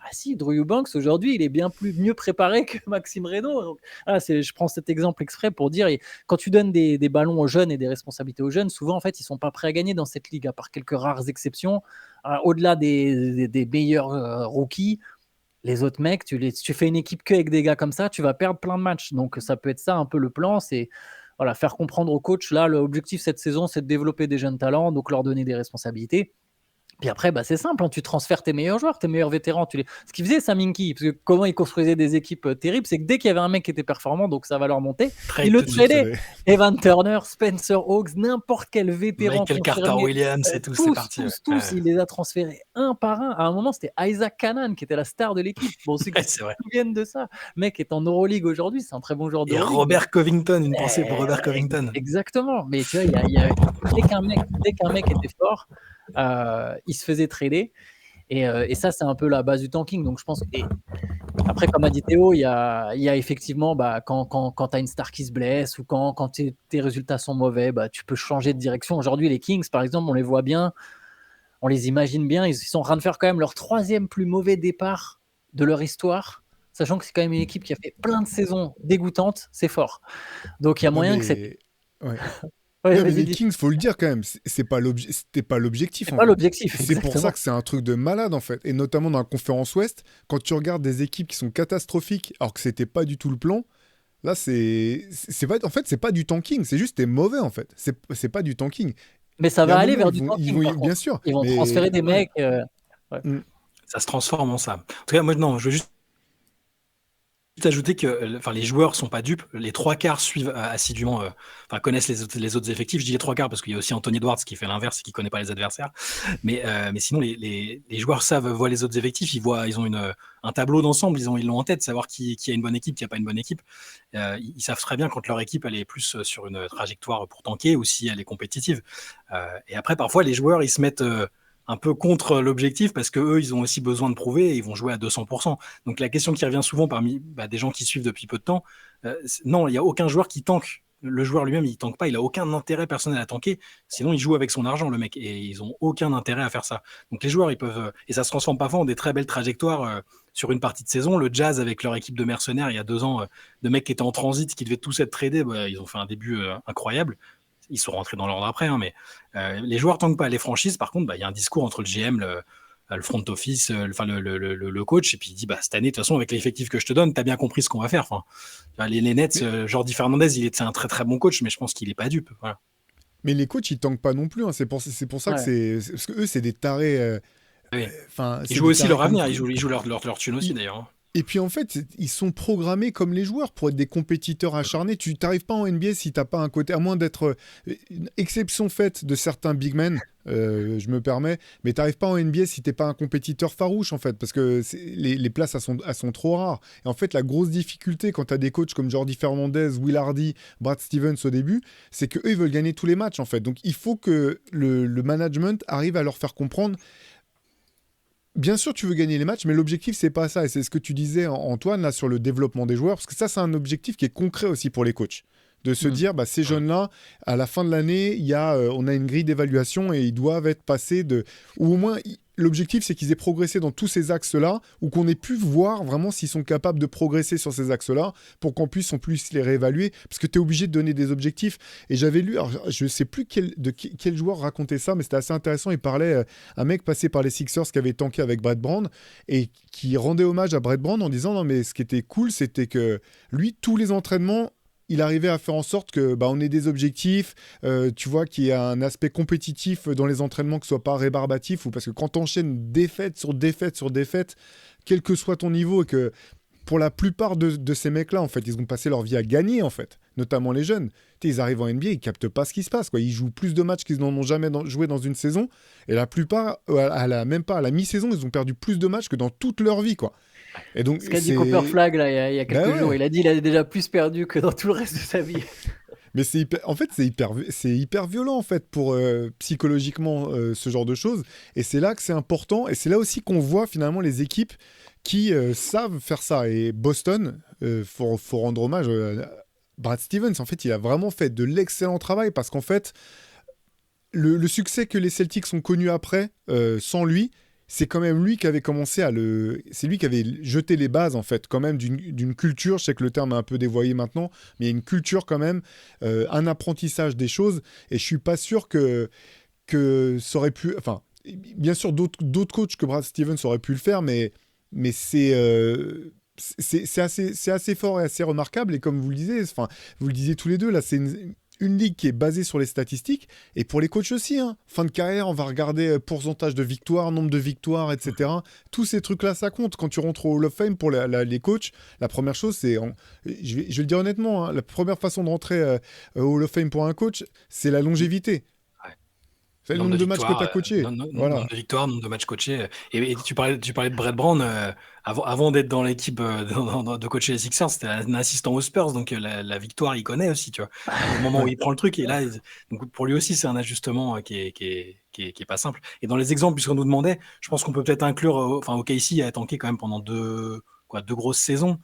Ah si, Drew Eubanks, aujourd'hui, il est bien mieux préparé que Maxime Reynaud. Donc, je prends cet exemple exprès pour dire, quand tu donnes des ballons aux jeunes et des responsabilités aux jeunes, souvent, en fait, ils ne sont pas prêts à gagner dans cette ligue, à part quelques rares exceptions. Au-delà des meilleurs rookies, les autres mecs, tu fais une équipe que avec des gars comme ça, tu vas perdre plein de matchs. Donc ça peut être ça un peu le plan, c'est voilà, faire comprendre au coach, là l'objectif cette saison c'est de développer des jeunes talents, donc leur donner des responsabilités. Puis après, c'est simple, hein, tu transfères tes meilleurs joueurs, tes meilleurs vétérans. Ce qu'il faisait, Saminki, parce que comment il construisait des équipes terribles, c'est que dès qu'il y avait un mec qui était performant, donc ça va leur monter, il le tradait. Evan Turner, Spencer Hawks, n'importe quel vétéran. Michael Carter-Williams et tout, c'est parti. Tous, il les a transférés un par un. À un moment, c'était Isaac Canaan qui était la star de l'équipe. Bon, ceux qui se souviennent de ça. Le mec est en Euroleague aujourd'hui, c'est un très bon joueur de Euroleague. Et Robert Covington, une pensée pour Robert Covington. Exactement. Mais tu vois, dès qu'un mec était fort, il se faisait trader. Et ça, c'est un peu la base du tanking. Donc, je pense. Après, comme a dit Théo, il y a effectivement, quand tu as une star qui se blesse ou quand tes résultats sont mauvais, tu peux changer de direction. Aujourd'hui, les Kings, par exemple, on les voit bien, on les imagine bien. Ils sont en train de faire quand même leur 3e plus mauvais départ de leur histoire, sachant que c'est quand même une équipe qui a fait plein de saisons dégoûtantes. C'est fort. Donc, il y a moyen que cette. Ouais, mais les Kings, faut le dire quand même, c'était pas l'objectif. C'est pas l'objectif. C'est pour ça que c'est un truc de malade en fait. Et notamment dans la conférence Ouest, quand tu regardes des équipes qui sont catastrophiques, alors que c'était pas du tout le plan. Là, c'est pas du tanking. C'est juste t'es mauvais en fait. C'est pas du tanking. Mais ça va aller vers du tanking. Bien sûr. Ils vont transférer des mecs. Ça se transforme en ça. En tout cas, moi, non, je veux juste ajouter que les joueurs sont pas dupes. Les 3/4 suivent assidûment, connaissent les autres effectifs. Je dis les 3/4 parce qu'il y a aussi Anthony Edwards qui fait l'inverse et qui connaît pas les adversaires. Mais sinon, les joueurs voient les autres effectifs. Ils ont un tableau d'ensemble. Ils l'ont en tête, savoir qui a une bonne équipe, qui a pas une bonne équipe. Ils savent très bien quand leur équipe elle est plus sur une trajectoire pour tanker ou si elle est compétitive. Et après, parfois, les joueurs ils se mettent un peu contre l'objectif parce qu'eux, ils ont aussi besoin de prouver et ils vont jouer à 200%. Donc la question qui revient souvent parmi des gens qui suivent depuis peu de temps, non, il n'y a aucun joueur qui tanque. Le joueur lui-même, il tanque pas, il a aucun intérêt personnel à tanker, sinon il joue avec son argent, le mec, et ils ont aucun intérêt à faire ça. Donc les joueurs, ils peuvent, et ça se transforme parfois en des très belles trajectoires sur une partie de saison. Le Jazz avec leur équipe de mercenaires, il y a 2 ans, de mecs qui étaient en transit, qui devaient tous être tradés, ils ont fait un début incroyable. Ils sont rentrés dans l'ordre après, mais les joueurs tankent pas. Les franchises, par contre, y a un discours entre le GM, le front office, le coach, et puis il dit cette année, de toute façon, avec l'effectif que je te donne, tu as bien compris ce qu'on va faire. Les Nets, Jordi Fernandez, c'est un très très bon coach, mais je pense qu'il est pas dupe. Voilà. Mais les coachs, ils tankent pas non plus. Hein. C'est pour ça que c'est parce que eux, c'est des tarés. Oui. Ils jouent aussi leur avenir. Ils jouent leur thune aussi, d'ailleurs. Et puis en fait, ils sont programmés comme les joueurs pour être des compétiteurs acharnés. Tu n'arrives pas en NBA si tu n'as pas un côté, à moins d'être une exception faite de certains big men, je me permets, mais t'arrives pas en NBA si t'es pas un compétiteur farouche, en fait, parce que les places, elles sont trop rares. Et en fait, la grosse difficulté quand t'as des coachs comme Jordi Fernandez, Will Hardy, Brad Stevens au début, c'est qu'eux, ils veulent gagner tous les matchs, en fait. Donc, il faut que le management arrive à leur faire comprendre. Bien sûr, tu veux gagner les matchs, mais l'objectif, c'est pas ça. Et c'est ce que tu disais, Antoine, là, sur le développement des joueurs, parce que ça, c'est un objectif qui est concret aussi pour les coachs. De se dire, bah, ces jeunes-là, à la fin de l'année, on a une grille d'évaluation et ils doivent être passés de... Ou au moins, l'objectif, c'est qu'ils aient progressé dans tous ces axes-là, ou qu'on ait pu voir vraiment s'ils sont capables de progresser sur ces axes-là, pour qu'on puisse en plus les réévaluer, parce que tu es obligé de donner des objectifs. Et j'avais lu, alors, je sais plus quel joueur racontait ça, mais c'était assez intéressant. Il parlait, un mec passé par les Sixers qui avait tanké avec Brett Brown, et qui rendait hommage à Brett Brown en disant, non mais ce qui était cool, c'était que lui, tous les entraînements, il arrivait à faire en sorte que on ait des objectifs, tu vois, qu'il y a un aspect compétitif dans les entraînements, que ce soit pas rébarbatif, ou parce que quand tu enchaînes défaite sur défaite sur défaite, quel que soit ton niveau, et que pour la plupart de ces mecs-là, en fait, ils ont passé leur vie à gagner, en fait, notamment les jeunes. Ils arrivent en NBA, ils captent pas ce qui se passe, quoi. Ils jouent plus de matchs qu'ils n'en ont jamais joué dans une saison, et la plupart, même pas à la mi-saison, ils ont perdu plus de matchs que dans toute leur vie, quoi. Et donc, Ce qu'a dit Cooper Flag là, il y a quelques jours, il a dit qu'il a déjà plus perdu que dans tout le reste de sa vie. Mais en fait, c'est hyper violent en fait pour psychologiquement ce genre de choses. Et c'est là que c'est important. Et c'est là aussi qu'on voit finalement les équipes qui savent faire ça. Et Boston, faut rendre hommage à Brad Stevens. En fait, il a vraiment fait de l'excellent travail parce qu'en fait, le succès que les Celtics ont connu après, sans lui, c'est quand même lui qui avait commencé c'est lui qui avait jeté les bases, en fait, quand même, d'une culture. Je sais que le terme est un peu dévoyé maintenant, mais il y a une culture quand même, un apprentissage des choses. Et je suis pas sûr que ça aurait pu... Enfin, bien sûr, d'autres coachs que Brad Stevens auraient pu le faire, mais c'est assez fort et assez remarquable. Et comme vous le disiez, enfin, vous le disiez tous les deux, là, c'est une ligue qui est basée sur les statistiques, et pour les coachs aussi, hein. Fin de carrière, on va regarder pourcentage de victoires, nombre de victoires, etc. Tous ces trucs-là, ça compte. Quand tu rentres au Hall of Fame pour les coachs, la première chose, c'est, je vais le dire honnêtement, hein, la première façon de rentrer au Hall of Fame pour un coach, c'est la longévité. C'est le nombre de matchs que tu as coaché. Voilà. Nombre de victoires, nombre de matchs coachés. Et tu parlais de Brett Brown, avant d'être dans l'équipe de coacher les Sixers, c'était un assistant aux Spurs, donc la victoire, il connaît aussi, tu vois. Au moment où il prend le truc, et là, donc pour lui aussi, c'est un ajustement qui est pas simple. Et dans les exemples, puisqu'on nous demandait, je pense qu'on peut peut-être inclure, OKC a tanké quand même pendant deux grosses saisons,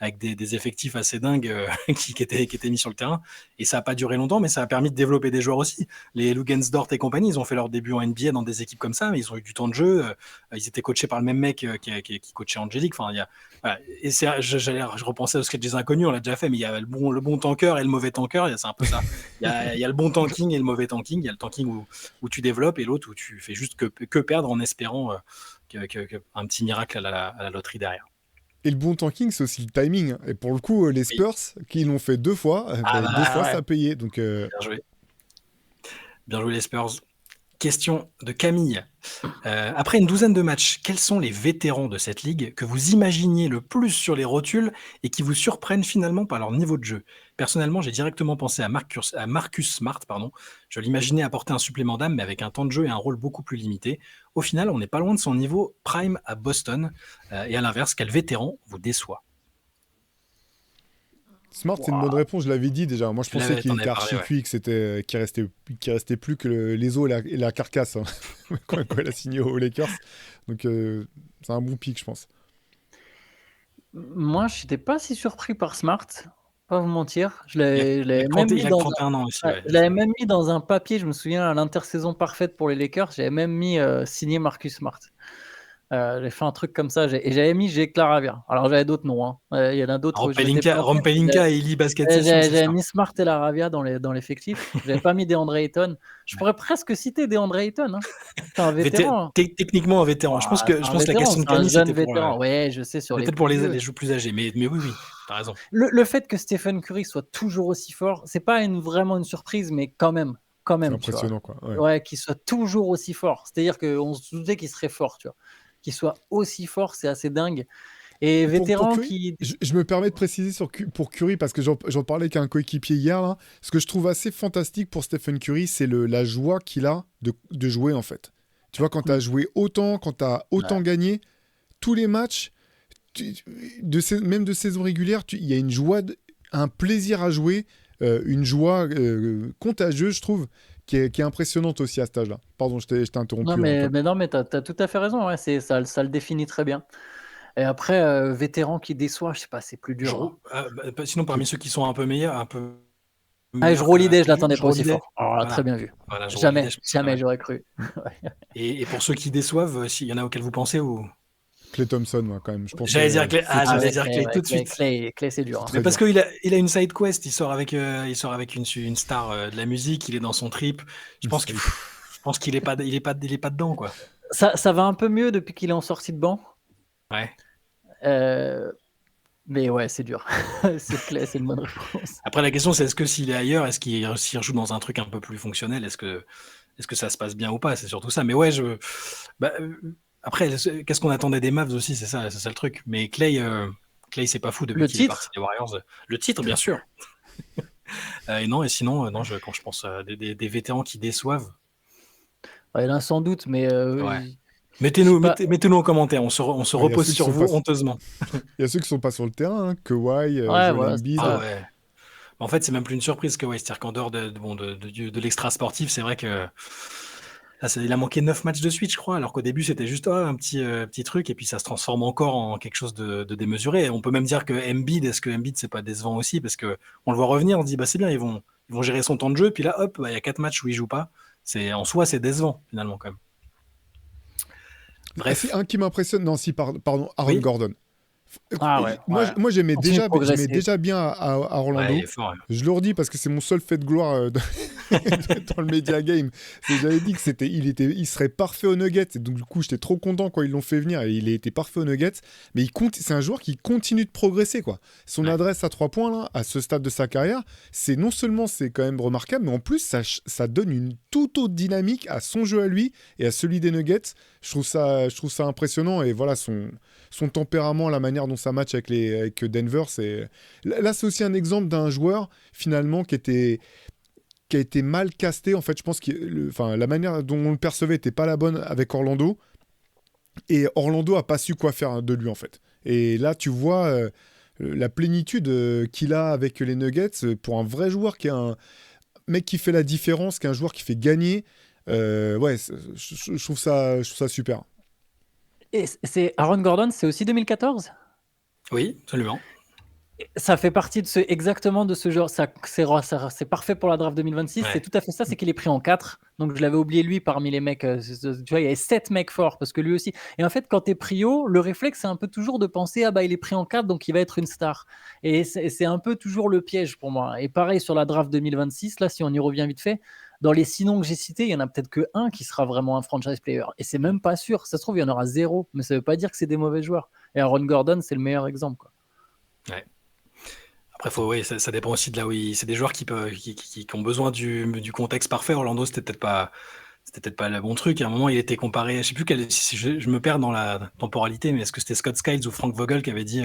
avec des effectifs assez dingues qui étaient mis sur le terrain. Et ça n'a pas duré longtemps, mais ça a permis de développer des joueurs aussi. Les Lugensdort et compagnie, ils ont fait leur début en NBA dans des équipes comme ça, mais ils ont eu du temps de jeu. Ils étaient coachés par le même mec qui coachait Angélique. Enfin, voilà. Et je repensais au sketch des inconnus, on l'a déjà fait, mais il y a le bon tanker et le mauvais tanker. C'est un peu ça. Il y a le bon tanking et le mauvais tanking. Il y a le tanking où tu développes, et l'autre où tu fais juste que perdre en espérant un petit miracle à la loterie derrière. Et le bon tanking, c'est aussi le timing. Et pour le coup, les Spurs, qui l'ont fait 2 fois, 2 fois, ça a payé. Donc, Bien joué. Bien joué les Spurs. Question de Camille. Après une douzaine de matchs, quels sont les vétérans de cette ligue que vous imaginiez le plus sur les rotules et qui vous surprennent finalement par leur niveau de jeu? Personnellement, j'ai directement pensé à Marcus Smart. Je l'imaginais apporter un supplément d'âme, mais avec un temps de jeu et un rôle beaucoup plus limité. Au final, on n'est pas loin de son niveau prime à Boston. Et à l'inverse, quel vétéran vous déçoit? Smart, c'est une bonne réponse, je l'avais dit déjà. Moi, je pensais qu'il était archi cuit, qu'il restait plus que les os et la carcasse, hein, quand il a signé aux Lakers. Donc, c'est un bon pic, je pense. Moi, je n'étais pas si surpris par Smart, pas vous mentir. Je l'avais même mis dans un papier, je me souviens, à l'intersaison parfaite pour les Lakers, j'avais même mis signé Marcus Smart. J'ai fait un truc comme ça, et j'avais mis Jake Laravia. Alors j'avais d'autres noms, hein. Il y en a d'autres. Rompelinka et Eli Basket. J'avais mis Smart et Laravia dans l'effectif. J'avais pas mis DeAndre Ayton. Je pourrais presque citer DeAndre Ayton. Hein. C'est un vétéran. Techniquement un vétéran. Je pense que la question de Camille, c'était vétéran. Ouais, je sais, sur peut-être pour les joueurs plus âgés, mais oui, t'as raison. Le fait que Stephen Curry soit toujours aussi fort, c'est pas vraiment une surprise, mais quand même. C'est impressionnant, quoi. Ouais, qu'il soit toujours aussi fort. C'est-à-dire qu'on se doutait qu'il serait fort, tu vois. Qu'il soit aussi fort, c'est assez dingue. Et Pour vétéran Curry, qui... je me permets de préciser pour Curry, parce que j'en parlais avec un coéquipier hier, là. Ce que je trouve assez fantastique pour Stephen Curry, c'est la joie qu'il a de jouer, en fait. Tu vois, quand tu as Hmm. joué autant, quand tu as autant Ouais. gagné, tous les matchs, même de saison régulière, il y a une joie, un plaisir à jouer, une joie contagieuse, je trouve, qui est impressionnante aussi à cet âge-là. Pardon, je t'ai Non, interrompu, mais, Antoine. mais non, mais t'as tout à fait raison. Ouais, ça le définit très bien. Et après, vétéran qui déçoit, je sais pas, c'est plus dur, hein. Sinon, parmi ceux qui sont un peu meilleurs, Ah, je Holiday, je qu'Attendu, l'attendais je pas aussi Holiday. fort. Alors là, très Voilà, bien vu. voilà, je Holiday, Jamais, je pense que c'est pas jamais mal. j'aurais cru. Mm. Et pour ceux qui déçoivent, s'il y en a auxquels vous pensez ou... Klay Thompson, moi, quand même, je pense. J'allais dire Clay, Faut Ah j'allais ouais, tirer. dire Clay, Clay ouais, tout de suite. Clay, c'est dur, C'est hein. Mais très parce dur. qu'il a une side quest, il sort avec une star de la musique, il est dans son trip. Je pense que, Inside. je pense qu'il est pas, il est pas dedans, quoi. Ça va un peu mieux depuis qu'il est en sortie de banc. Ouais. Euh, mais ouais, c'est dur. C'est Clay, c'est une bonne réponse. Après, la question, c'est est-ce que s'il est ailleurs, est-ce qu'il s'il rejoue dans un truc un peu plus fonctionnel, est-ce que ça se passe bien ou pas? C'est surtout ça. Mais ouais, bah, après, qu'est-ce qu'on attendait des Mavs aussi? C'est ça le truc. Mais Clay, c'est pas fou depuis Le qu'il est parti titre, des Warriors. Le titre, bien sûr. Et sinon, non, quand je pense à des vétérans qui déçoivent, ouais, il y en a sans doute, mais ouais. je sais Mettez-nous, pas. mettez-nous en commentaire. On se Ah, il y a repose ceux qui sur sont vous pas, honteusement. il y a ceux qui sont pas sur le terrain, hein. Kawhi, Ouais, Joel voilà, c'est Embiid. Ah ça. ouais. En fait, c'est même plus une surprise que ouais. C'est-à-dire qu'en dehors de l'extra sportif, c'est vrai que là, il a manqué 9 matchs de suite, je crois, alors qu'au début, c'était juste un petit truc, et puis ça se transforme encore en quelque chose de démesuré. Et on peut même dire que est-ce que Embiid, c'est pas décevant aussi, parce que on le voit revenir, on se dit, bah c'est bien, ils vont gérer son temps de jeu, puis là, hop, bah, il y a 4 matchs où il joue pas. En soi, c'est décevant, finalement, quand même. Ah si, Bref, un qui m'impressionne, non, si, pardon, Aaron oui. Gordon. Ah ouais, Moi, ouais. moi j'aimais Continue de j'aimais progresser. déjà bien à Ouais, il Orlando. est fort. Je le redis parce que c'est mon seul fait de gloire dans le Media Game. J'avais dit que il serait parfait aux Nuggets. Et donc, du coup, j'étais trop content quand ils l'ont fait venir et il a été parfait aux Nuggets. Mais c'est un joueur qui continue de progresser, quoi. Son Ouais. adresse à 3 points, là, à ce stade de sa carrière, non seulement c'est quand même remarquable, mais en plus, ça donne une toute autre dynamique à son jeu à lui et à celui des Nuggets. Je trouve ça impressionnant. Et voilà, son tempérament, la manière dont ça match avec Denver, là, c'est aussi un exemple d'un joueur finalement qui a été mal casté. En fait, je pense que la manière dont on le percevait n'était pas la bonne avec Orlando. Et Orlando a pas su quoi faire de lui, en fait. Et là, tu vois la plénitude qu'il a avec les Nuggets pour un vrai joueur qui est un mec qui fait la différence, qui est un joueur qui fait gagner. Ouais, je trouve ça super. Et c'est Aaron Gordon, c'est aussi 2014? Oui, absolument. Ça fait partie exactement de ce genre. C'est parfait pour la draft 2026. C'est Ouais. tout à fait ça. C'est qu'il est pris en 4. Donc, je l'avais oublié lui parmi les mecs. Tu vois, il y avait 7 mecs forts parce que lui aussi. Et en fait, quand t'es pris haut, le réflexe, c'est un peu toujours de penser, ah bah, il est pris en 4, donc il va être une star. Et c'est un peu toujours le piège pour moi. Et pareil sur la draft 2026, là, si on y revient vite fait, dans les 6 noms que j'ai cités, il y en a peut-être que un qui sera vraiment un franchise player. Et c'est même pas sûr. Ça se trouve, il y en aura 0. Mais ça veut pas dire que c'est des mauvais joueurs. Et Aaron Gordon, c'est le meilleur exemple, quoi. Ouais. Après, oui, ça dépend aussi de là où c'est des joueurs qui ont besoin du contexte parfait. Orlando, c'était peut-être pas le bon truc. À un moment, il était comparé, je sais plus si je me perds dans la temporalité, mais est-ce que c'était Scott Skiles ou Frank Vogel qui avait dit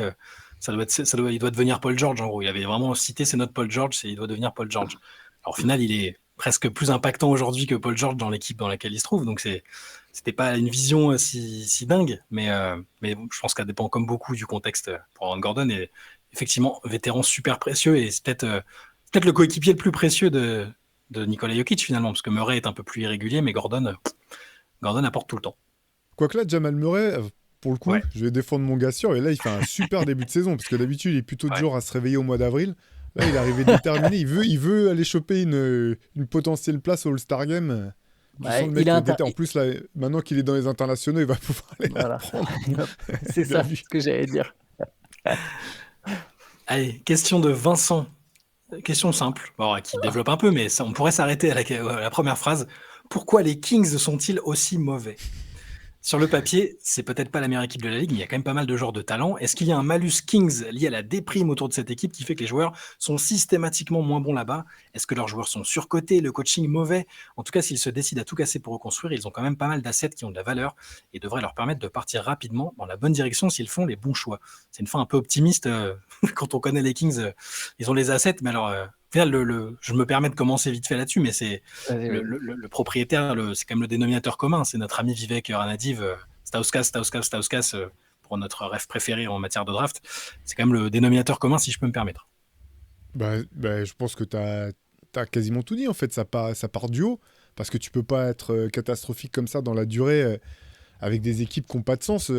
il doit devenir Paul George, en gros. Il avait vraiment cité c'est notre Paul George, il doit devenir Paul George. Alors, au final, il est presque plus impactant aujourd'hui que Paul George dans l'équipe dans laquelle il se trouve. Donc, c'était pas une vision si dingue, mais je pense qu'elle dépend comme beaucoup du contexte pour Aaron Gordon. Et effectivement, vétéran super précieux et c'est peut-être le coéquipier le plus précieux de Nikola Jokic finalement, parce que Murray est un peu plus irrégulier, mais Gordon apporte tout le temps. Quoique là, Jamal Murray, pour le coup, Ouais. je vais défendre mon gars sûr, et là, il fait un super début de saison, parce que d'habitude, il est plutôt du Ouais. genre à se réveiller au mois d'avril. Là, il est arrivé déterminé, il veut aller choper une potentielle place au All-Star Game. Tu sens le mec déter. En plus, là, maintenant qu'il est dans les internationaux, il va pouvoir aller la prendre. C'est ça ce que j'allais dire. Allez, question de Vincent. Question simple, qui développe un peu, mais on pourrait s'arrêter à la première phrase. Pourquoi les Kings sont-ils aussi mauvais ? Sur le papier, c'est peut-être pas la meilleure équipe de la ligue, mais il y a quand même pas mal de joueurs de talent. Est-ce qu'il y a un malus Kings lié à la déprime autour de cette équipe qui fait que les joueurs sont systématiquement moins bons là-bas? Est-ce que leurs joueurs sont surcotés, le coaching mauvais? En tout cas, s'ils se décident à tout casser pour reconstruire, ils ont quand même pas mal d'assets qui ont de la valeur et devraient leur permettre de partir rapidement dans la bonne direction s'ils font les bons choix. C'est une fin un peu optimiste quand on connaît les Kings. Ils ont les assets, mais alors... Au final, je me permets de commencer vite fait là-dessus, mais c'est le propriétaire, c'est quand même le dénominateur commun. C'est notre ami Vivek Ranadiv, Stauskas, pour notre ref préféré en matière de draft. C'est quand même le dénominateur commun, si je peux me permettre. Je pense que tu as quasiment tout dit, en fait. Ça part du haut, parce que tu peux pas être catastrophique comme ça dans la durée. Avec des équipes qui n'ont pas de sens.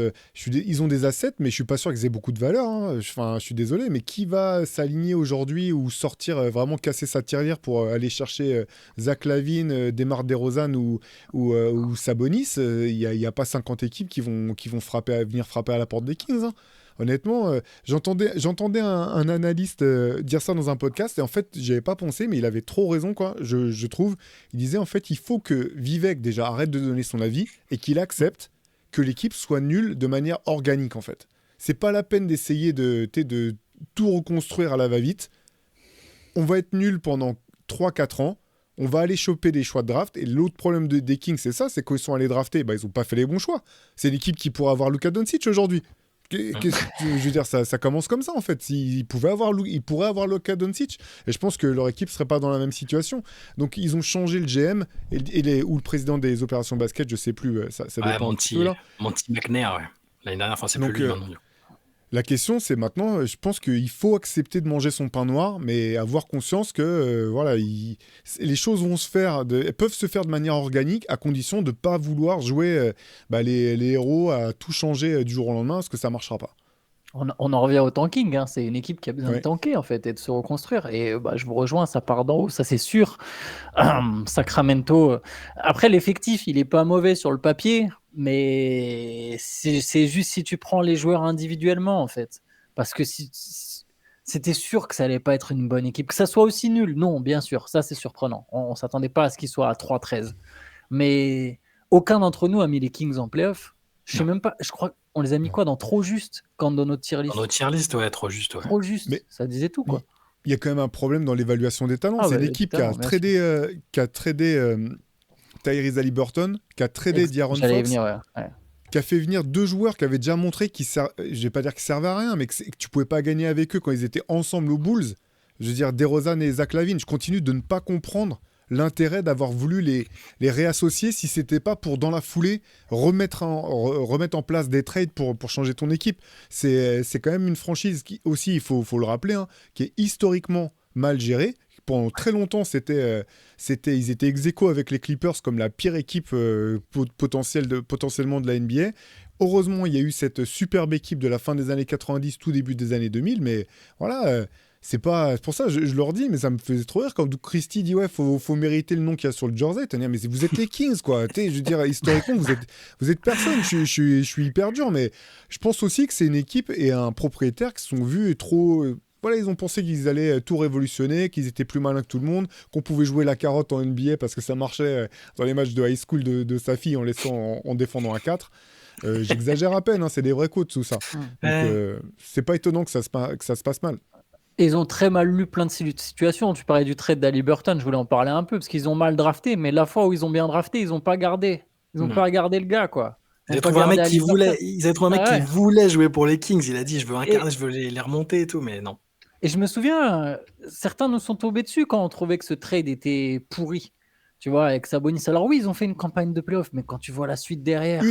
Ils ont des assets, mais je suis pas sûr qu'ils aient beaucoup de valeur. Hein. Je suis désolé, mais qui va s'aligner aujourd'hui ou sortir, vraiment casser sa tirelire pour aller chercher Zach LaVine, DeMar DeRozan ou Sabonis? Il y a pas 50 équipes qui vont venir frapper à la porte des Kings. Hein. Honnêtement, j'entendais un analyste dire ça dans un podcast et en fait, j'y avais pas pensé, mais il avait trop raison, quoi. Je trouve. Il disait en fait, il faut que Vivek déjà arrête de donner son avis et qu'il accepte que l'équipe soit nulle de manière organique, en fait. C'est pas la peine d'essayer de tout reconstruire à la va-vite. On va être nul pendant 3-4 ans. On va aller choper des choix de draft. Et l'autre problème des Kings, c'est ça, c'est qu'ils sont allés drafter. Ils n'ont pas fait les bons choix. C'est l'équipe qui pourrait avoir Luka Doncic aujourd'hui. Je veux dire, ça commence comme ça, en fait. Ils pourraient avoir Luka Doncic. Et je pense que leur équipe ne serait pas dans la même situation. Donc, ils ont changé le GM ou le président des opérations basket, je ne sais plus. Ça dépend un petit peu, là. Monty McNair, ouais. L'année dernière, c'est plus lui maintenant. La question, c'est maintenant, je pense qu'il faut accepter de manger son pain noir, mais avoir conscience que les choses vont elles peuvent se faire de manière organique, à condition de ne pas vouloir jouer les héros à tout changer du jour au lendemain, parce que ça ne marchera pas. On en revient au tanking, hein. C'est une équipe qui a besoin de tanker en fait et de se reconstruire. Et je vous rejoins, ça part d'en haut, ça c'est sûr. Sacramento. Après, l'effectif, il est pas mauvais sur le papier, mais c'est juste si tu prends les joueurs individuellement en fait. Parce que c'était sûr que ça allait pas être une bonne équipe. Que ça soit aussi nul, non, bien sûr, ça c'est surprenant. On s'attendait pas à ce qu'ils soient à 3-13. Mais aucun d'entre nous a mis les Kings en playoff. Je sais même pas, je crois qu'on les a mis quoi dans trop juste quand dans notre tier list. Dans notre tier list, ouais, trop juste. Ouais. Trop juste, mais ça disait tout quoi. Il y a quand même un problème dans l'évaluation des talents. C'est l'équipe qui a tradé Tyrese Haliburton, qui a tradé De'Aaron Fox, qui a fait venir 2 joueurs qui avaient déjà montré je vais pas dire qu'ils servaient à rien, mais que tu pouvais pas gagner avec eux quand ils étaient ensemble aux Bulls. Je veux dire, DeRozan et Zach LaVine. Je continue de ne pas comprendre l'intérêt d'avoir voulu les réassocier si c'était pas pour, dans la foulée, remettre en place des trades pour changer ton équipe. C'est quand même une franchise qui, aussi, il faut le rappeler, hein, qui est historiquement mal gérée. Pendant très longtemps, ils étaient ex-aequo avec les Clippers comme la pire équipe potentiellement de la NBA. Heureusement, il y a eu cette superbe équipe de la fin des années 90, tout début des années 2000, mais voilà... c'est pour ça je leur dis, mais ça me faisait trop rire quand Christie dit faut mériter le nom qu'il y a sur le jersey. Mais vous êtes les Kings, quoi. Je veux dire, historiquement, vous êtes personne. Je suis hyper dur, mais je pense aussi que c'est une équipe et un propriétaire qui se sont vus trop. Ils ont pensé qu'ils allaient tout révolutionner, qu'ils étaient plus malins que tout le monde, qu'on pouvait jouer la carotte en NBA parce que ça marchait dans les matchs de high school de sa fille en défendant à 4. J'exagère à peine, hein, c'est des vrais coups tout ça. Donc, c'est pas étonnant que ça se passe mal. Et ils ont très mal lu plein de situations. Tu parlais du trade d'Haliburton, je voulais en parler un peu, parce qu'ils ont mal drafté, mais la fois où ils ont bien drafté, ils n'ont pas gardé. Ils n'ont pas gardé le gars, quoi. Ils avaient trouvé un mec qui voulait jouer pour les Kings. Il a dit, je veux incarner, je veux les remonter et tout, mais non. Et je me souviens, certains nous sont tombés dessus quand on trouvait que ce trade était pourri. Tu vois, avec Sabonis. Alors oui, ils ont fait une campagne de playoff, mais quand tu vois la suite derrière...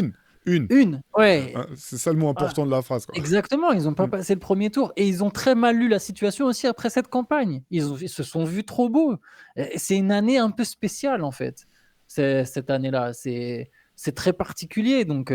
Une, ouais. C'est ça le mot important de la phrase, quoi. Exactement, ils n'ont pas passé le premier tour. Et ils ont très mal lu la situation aussi après cette campagne. Ils se sont vus trop beaux. C'est une année un peu spéciale, en fait, cette année-là. C'est très particulier, donc...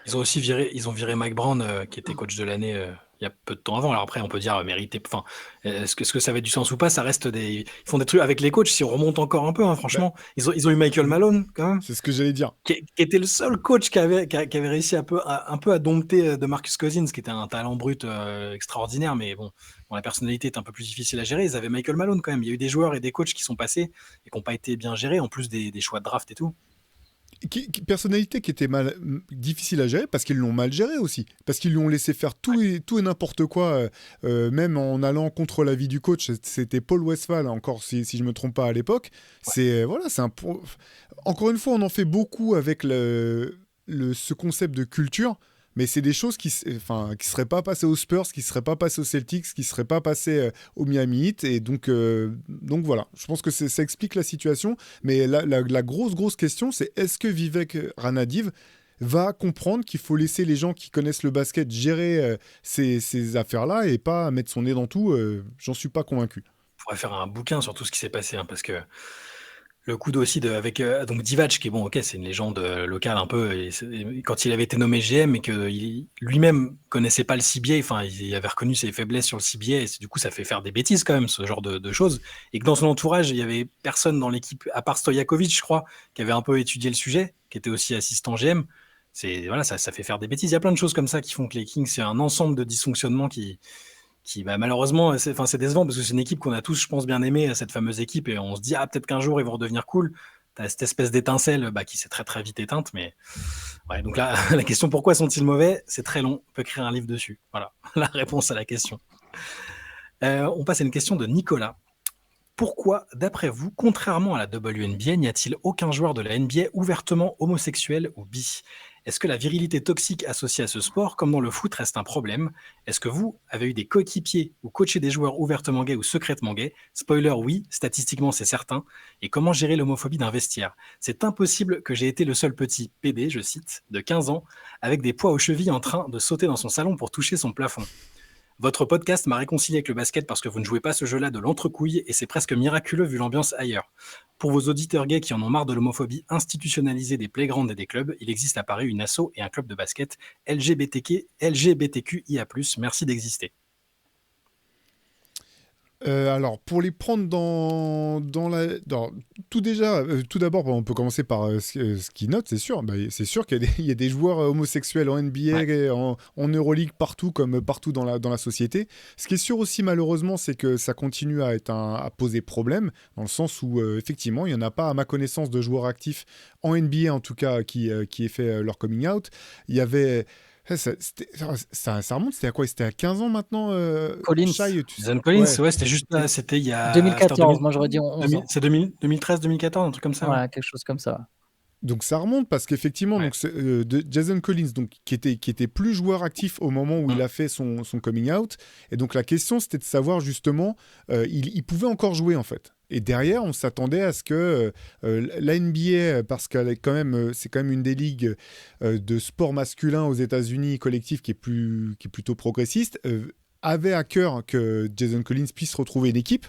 Ils ont aussi viré Mike Brown, qui était coach de l'année il y a peu de temps avant. Alors après, on peut dire mérité. Enfin, est-ce que ça avait du sens ou pas? Ça reste ils font des trucs avec les coachs. Si on remonte encore un peu, hein, franchement, ils ont eu Michael Malone quand même. C'est ce que j'allais dire. Qui était le seul coach qui avait réussi un peu à dompter de Marcus Cousins, qui était un talent brut extraordinaire, mais bon, la personnalité est un peu plus difficile à gérer. Ils avaient Michael Malone quand même. Il y a eu des joueurs et des coachs qui sont passés et qui n'ont pas été bien gérés, en plus des choix de draft et tout. personnalité qui était difficile à gérer parce qu'ils l'ont mal géré aussi. Parce qu'ils lui ont laissé faire tout et n'importe quoi, même en allant contre l'avis du coach. C'était Paul Westphal, encore si je ne me trompe pas à l'époque. Ouais. Encore une fois, on en fait beaucoup avec ce concept de culture. Mais c'est des choses qui seraient pas passées aux Spurs, qui seraient pas passées aux Celtics, qui seraient pas passées au Miami Heat. Et donc voilà, je pense que ça explique la situation. Mais la grosse question, c'est est-ce que Vivek Ranadive va comprendre qu'il faut laisser les gens qui connaissent le basket gérer ces affaires-là et pas mettre son nez dans tout. J'en suis pas convaincu. On pourrait faire un bouquin sur tout ce qui s'est passé, hein, parce que le coup aussi avec donc Divac, qui est bon, ok, c'est une légende locale un peu, et quand il avait été nommé GM et que lui-même connaissait pas le CBA, enfin, il avait reconnu ses faiblesses sur le CBA, et du coup, ça fait faire des bêtises quand même, ce genre de choses. Et que dans son entourage, il y avait personne dans l'équipe, à part Stojakovic, je crois, qui avait un peu étudié le sujet, qui était aussi assistant GM. Voilà, ça fait faire des bêtises. Il y a plein de choses comme ça qui font que les Kings, c'est un ensemble de dysfonctionnements qui malheureusement, c'est décevant parce que c'est une équipe qu'on a tous, je pense, bien aimée, cette fameuse équipe, et on se dit, peut-être qu'un jour ils vont redevenir cool. T'as cette espèce d'étincelle qui s'est très très vite éteinte, mais ouais, donc là, la question pourquoi sont-ils mauvais, c'est très long, on peut écrire un livre dessus. Voilà, la réponse à la question. On passe à une question de Nicolas. Pourquoi, d'après vous, contrairement à la WNBA, n'y a-t-il aucun joueur de la NBA ouvertement homosexuel ou bi ? Est-ce que la virilité toxique associée à ce sport, comme dans le foot, reste un problème ? Est-ce que vous avez eu des coéquipiers ou coaché des joueurs ouvertement gays ou secrètement gays ? Spoiler, oui, statistiquement c'est certain. Et comment gérer l'homophobie d'un vestiaire ? C'est impossible que j'ai été le seul petit PD, je cite, de 15 ans, avec des poids aux chevilles en train de sauter dans son salon pour toucher son plafond. Votre podcast m'a réconcilié avec le basket parce que vous ne jouez pas ce jeu-là de l'entrecouille et c'est presque miraculeux vu l'ambiance ailleurs. Pour vos auditeurs gays qui en ont marre de l'homophobie institutionnalisée des playgrounds et des clubs, il existe à Paris une asso et un club de basket LGBTQIA+. Merci d'exister. Alors, pour les prendre tout d'abord, on peut commencer par ce qu'ils notent, c'est sûr. C'est sûr qu'il y a des joueurs homosexuels en NBA, ouais, en Euroleague, partout, comme partout dans la société. Ce qui est sûr aussi, malheureusement, c'est que ça continue à poser problème, dans le sens où, effectivement, il n'y en a pas, à ma connaissance, de joueurs actifs en NBA, en tout cas, qui aient fait leur coming out. Il y avait... Ça remonte, c'était à quoi ? C'était à 15 ans maintenant, Collins. Jason Collins, ouais, c'était juste là, c'était il y a... 2014, moi j'aurais dit 11 ans. C'est 2013, 2014, un truc comme ça. Ouais, quelque chose comme ça. Donc ça remonte parce qu'effectivement, donc, Jason Collins, donc, qui était plus joueur actif au moment où il a fait son coming out. Et donc la question, c'était de savoir justement, il pouvait encore jouer en fait. Et derrière, on s'attendait à ce que la NBA, parce qu'elle est c'est quand même une des ligues de sport masculin aux États-Unis collectif qui est plutôt progressiste, avait à cœur que Jason Collins puisse retrouver une équipe